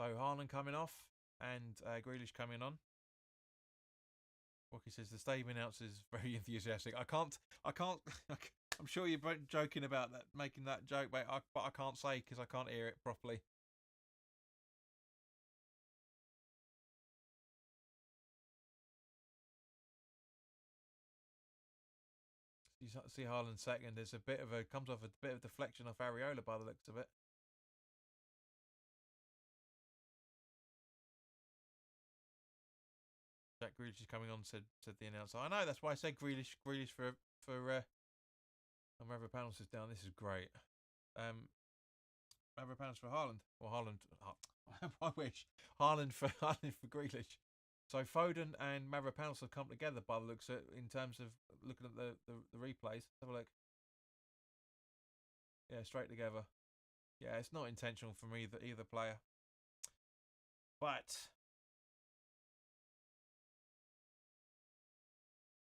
So Haaland coming off and Grealish coming on. Rocky says the stadium announcer is very enthusiastic. I can't. I'm sure you're joking about that, making that joke, but I can't say because I can't hear it properly. You see Haaland second. There's comes off a bit of deflection off Areola by the looks of it. Jack Grealish is coming on, said the announcer. I know, that's why I said Grealish for I'm over panels is down. This is great. Over panels for Haaland. Or Haaland. I wish. Haaland for Grealish. So Foden and Mavropanos have come together by the looks of it, in terms of looking at the replays. Have a look. Yeah, straight together. Yeah, it's not intentional from either player. But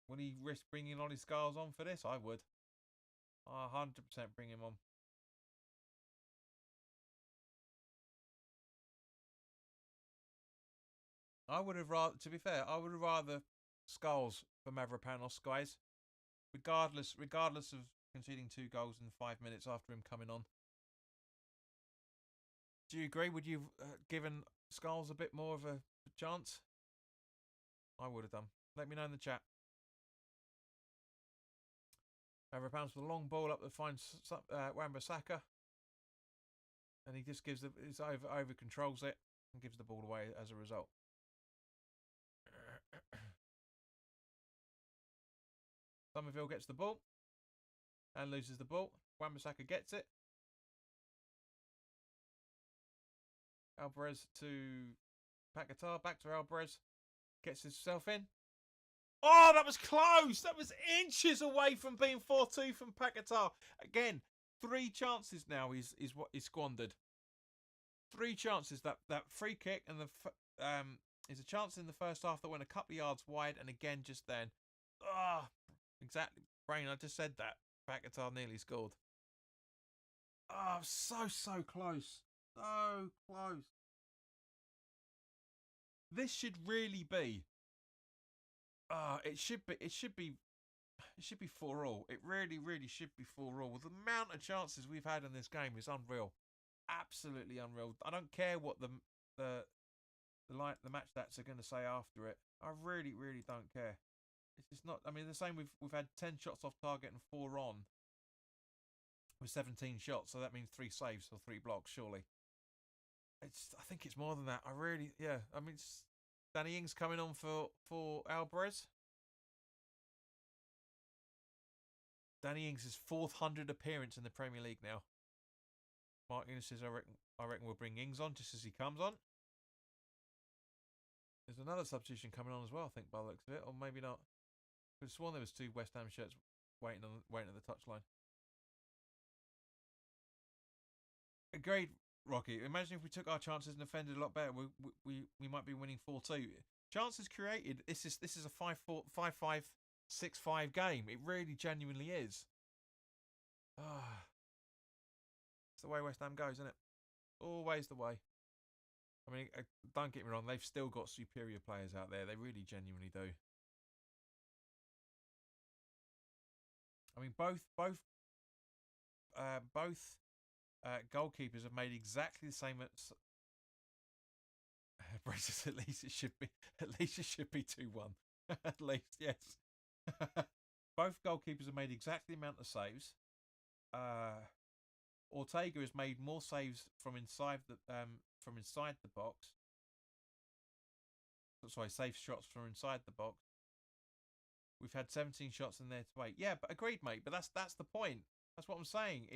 would he risk bringing Ollie Scars on for this? I would. 100% bring him on. I would have rather, to be fair, I would have rather Skulls for Mavropanos, guys. Regardless of conceding 2 goals in 5 minutes after him coming on. Do you agree? Would you have given Skulls a bit more of a chance? I would have done. Let me know in the chat. Mavropanos with a long ball up that finds Wan-Bissaka. And he just gives over controls it and gives the ball away as a result. Somerville gets the ball and loses the ball. Wan-Bissaka gets it. Alvarez to Paquetá, back to Alvarez. Gets himself in. Oh, that was close. That was inches away from being 4-2 from Paquetá. Again, 3 chances now is what is squandered. 3 chances. That free kick and is a chance in the first half that went a couple of yards wide, and again just then. Exactly. Brain, I just said that. Paquetá nearly scored. So close. So close. This should really be. It should be 4-all. It really should be 4-all. The amount of chances we've had in this game is unreal. Absolutely unreal. I don't care what the match stats are going to say after it. I really don't care. It's just not. I mean, the same. We've had 10 shots off target and 4 on with 17 shots. So that means 3 saves or 3 blocks. Surely. I think it's more than that. I mean, Danny Ings coming on for Alvarez. Danny Ings' 400th appearance in the Premier League now. Mark Innes says, I reckon we'll bring Ings on just as he comes on. There's another substitution coming on as well, I think, by the looks of it, or maybe not. I could have sworn there was 2 West Ham shirts waiting at the touchline. Agreed, Rocky. Imagine if we took our chances and defended a lot better. We might be winning 4-2. Chances created. This is a 5-4, 5-5, 6-5 game. It really genuinely is. It's the way West Ham goes, isn't it? Always the way. I mean, don't get me wrong. They've still got superior players out there. They really genuinely do. I mean, both goalkeepers have made exactly the same. Braces, at least it should be 2-1. At least, yes. Both goalkeepers have made exactly the amount of saves. Ortega has made more saves from inside the box. Sorry, safe shots from inside the box. We've had 17 shots in there to 8. Yeah, but agreed, mate. But that's the point. That's what I'm saying.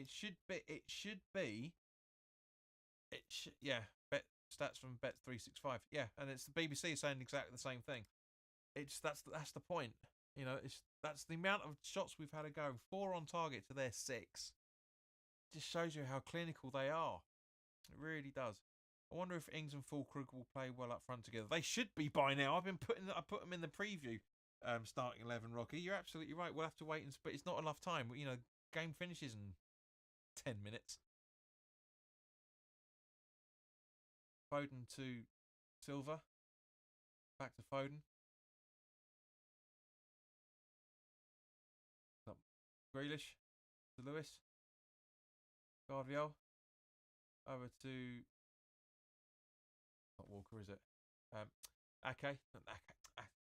Yeah. Bet stats from Bet365. Yeah, and it's the BBC saying exactly the same thing. That's the point. You know, that's the amount of shots we've had to go. 4 on target to their 6. Just shows you how clinical they are. It really does. I wonder if Ings and Fulkrug will play well up front together. They should be by now. I put them in the preview. Starting 11, Rocky. You're absolutely right. We'll have to wait, but it's not enough time. You know, game finishes in 10 minutes. Foden to Silva. Back to Foden. Grealish to Lewis. Guardiola. Over to... Not Walker, is it? Ake.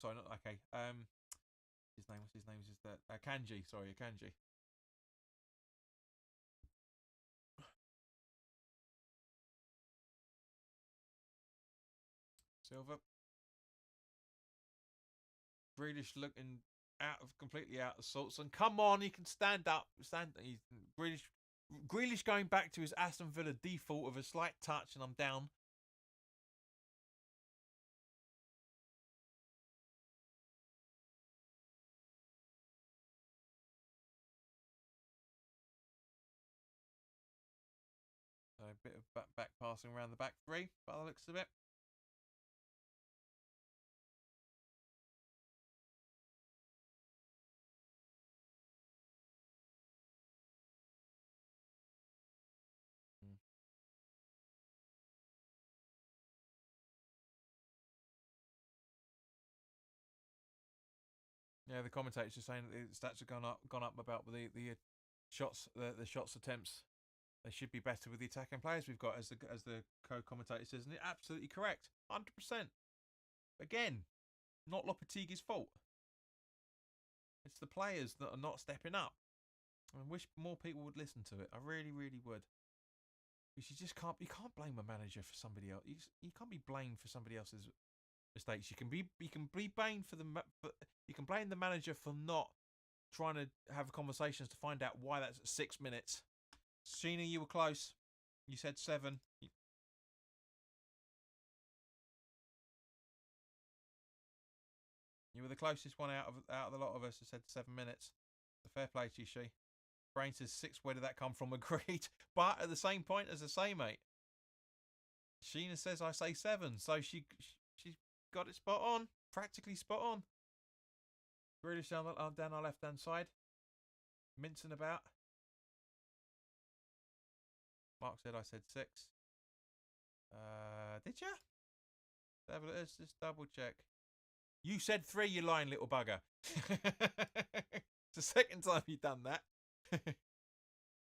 Sorry, not Ake. What's his name? Is that Kanji? Sorry, Kanji. Silva. Grealish looking completely out of sorts. And come on, he can stand up. Grealish going back to his Aston Villa default of a slight touch, and I'm down. So a bit of back passing around the back three, by the looks of it. Yeah, the commentators are saying that the stats have gone up about the shots, the shots attempts. They should be better with the attacking players we've got, as the co-commentator says, and it's absolutely correct, 100%. Again, not Lopetegui's fault. It's the players that are not stepping up. I wish more people would listen to it. I really, really would. Because you can't blame a manager for somebody else. You can't be blamed for somebody else's mistakes. You can be blamed you can blame the manager for not trying to have conversations to find out why that's at 6 minutes. Sheena, you were close. You said 7. You were the closest one out of the lot of us who said 7 minutes. So fair play to you, She. Brain says 6. Where did that come from? Agreed. But at the same point as I say, mate. Sheena says I say 7, so she got it spot on, practically spot on. Grealish down our left hand side, mincing about. Mark said I said 6. Did ya? Let's just double check. You said 3, you lying little bugger. It's the second time you've done that.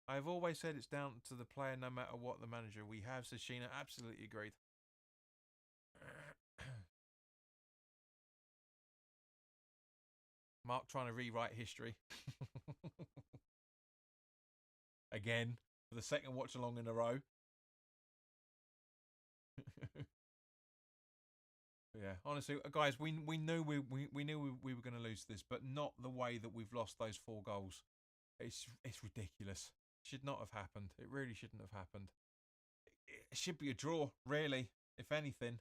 I've always said it's down to the player no matter what the manager we have, says Sheena. Absolutely agreed. Mark trying to rewrite history. Again, for the second watch along in a row. Yeah, honestly, guys, we knew we were going to lose this, but not the way that we've lost those 4 goals. It's ridiculous. Should not have happened. It really shouldn't have happened. It should be a draw, really. If anything,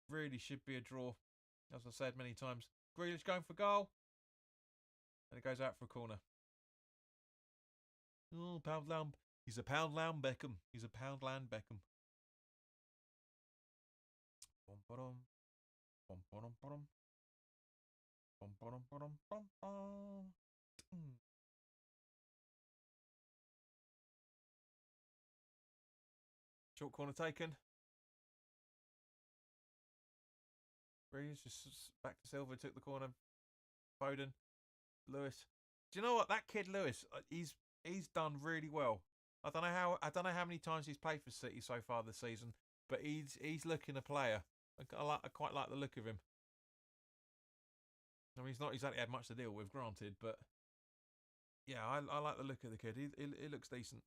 really should be a draw. As I said many times, Grealish going for goal, and it goes out for a corner. Oh, Poundland. He's a Poundland Beckham. He's a Poundland Beckham. Bum-ba-dum. Bum-ba-dum-ba-dum. Bum-ba-dum-ba-dum-bum-bum. Short corner taken. Grealish just back to Silva, took the corner. Foden. Lewis. Do you know what? That kid Lewis, he's done really well. I don't know how many times he's played for City so far this season, but he's looking a player. I quite like the look of him. I mean, he's not exactly had much to deal with, granted, but yeah, I like the look of the kid. He looks decent.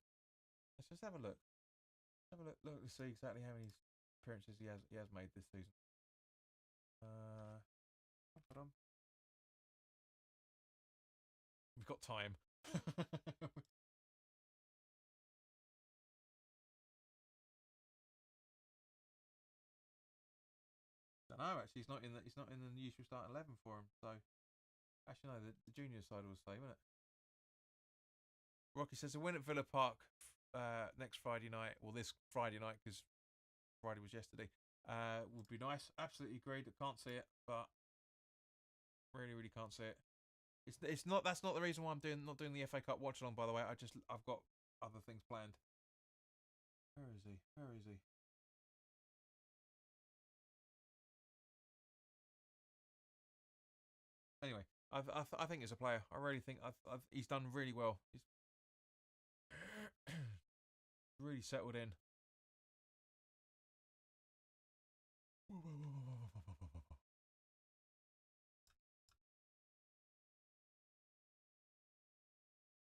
Let's just have a look. Look to see exactly how many appearances he has made this season. We've got time. No, actually, he's not in the usual starting 11 for him. So, actually, no, the junior side will stay, won't it? Rocky says a win at Villa Park next Friday night. Well, this Friday night, because Friday was yesterday. Would be nice. Absolutely agreed. I can't see it, but really, really can't see it. It's not. That's not the reason why I'm not doing the FA Cup watch along. By the way, I've got other things planned. Where is he? I think he's a player. I really think he's done really well. He's really settled in.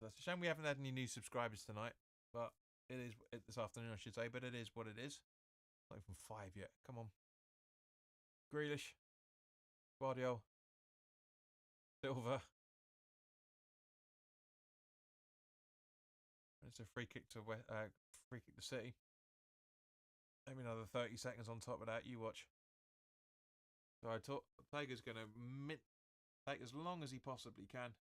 That's a shame we haven't had any new subscribers tonight, but it is this afternoon, I should say. But it is what it is. Not even 5 yet. Come on, Grealish, Guardiola, Silva. It's a free kick to City. Maybe another 30 seconds on top of that. You watch. So I thought Tiger's going to take as long as he possibly can.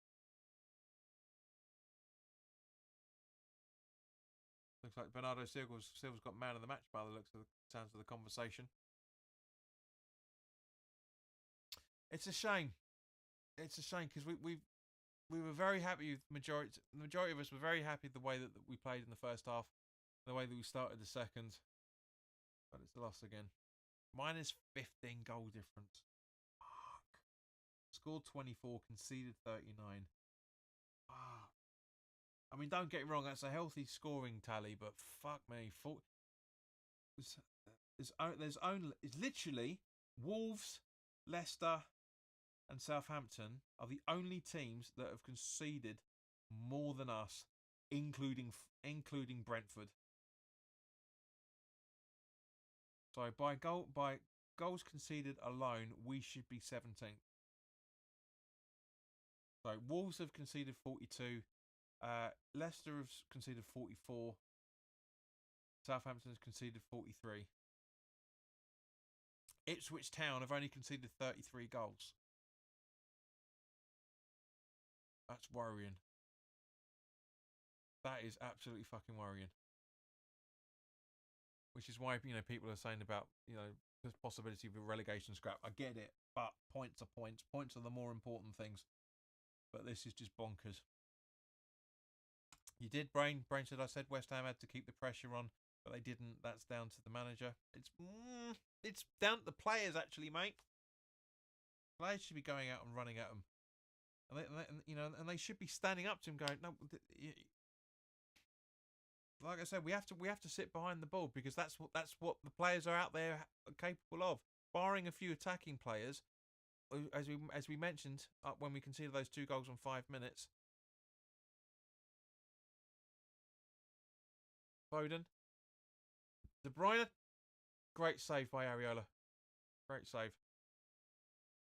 Looks like Bernardo Silva's got man of the match by the looks of the sounds of the conversation. It's a shame. It's a shame because we were very happy with the majority of us were very happy with the way that we played in the first half, the way that we started the second. But it's a loss again. Minus 15 goal difference. Fuck. Scored 24, conceded 39. Fuck. I mean, don't get me wrong, that's a healthy scoring tally, but fuck me. It's literally Wolves, Leicester, and Southampton are the only teams that have conceded more than us, including Brentford. So by goals conceded alone, we should be 17th. So Wolves have conceded 42. Leicester have conceded 44. Southampton has conceded 43. Ipswich Town have only conceded 33 goals. That's worrying. That is absolutely fucking worrying. Which is why, people are saying about, the possibility of a relegation scrap. I get it, but points are points. Points are the more important things. But this is just bonkers. You did, Brain said, I said West Ham had to keep the pressure on, but they didn't. That's down to the manager. It's down to the players, actually, mate. Players should be going out and running at them. And they should be standing up to him going, no, like I said, we have to sit behind the ball because that's what the players are out there capable of. Barring a few attacking players, as we mentioned when we conceded those 2 goals in 5 minutes. Foden, De Bruyne, great save by Areola. Great save.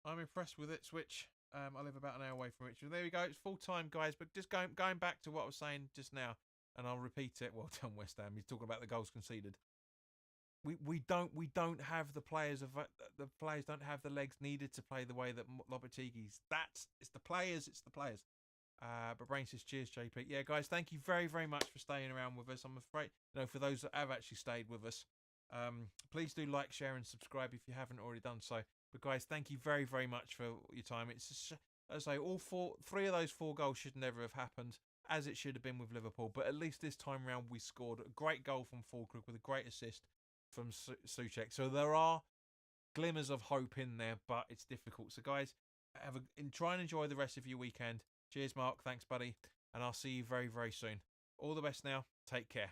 I'm impressed with it. Switch. I live about an hour away from it. There we go. It's full time, guys. But just going back to what I was saying just now. And I'll repeat it. Well done, West Ham. He's talking about the goals conceded. We don't have the players don't have the legs needed to play the way that Lopetigui's. It's the players. But Brain says cheers, JP. Yeah, guys, thank you very, very much for staying around with us. I'm afraid, for those that have actually stayed with us, please do like, share, and subscribe if you haven't already done so. But guys, thank you very, very much for your time. It's just, as I say, three of those 4 goals should never have happened, as it should have been with Liverpool. But at least this time round, we scored a great goal from Fulkrug with a great assist from Souček. So there are glimmers of hope in there, but it's difficult. So guys, try and enjoy the rest of your weekend. Cheers, Mark. Thanks, buddy. And I'll see you very, very soon. All the best now. Take care.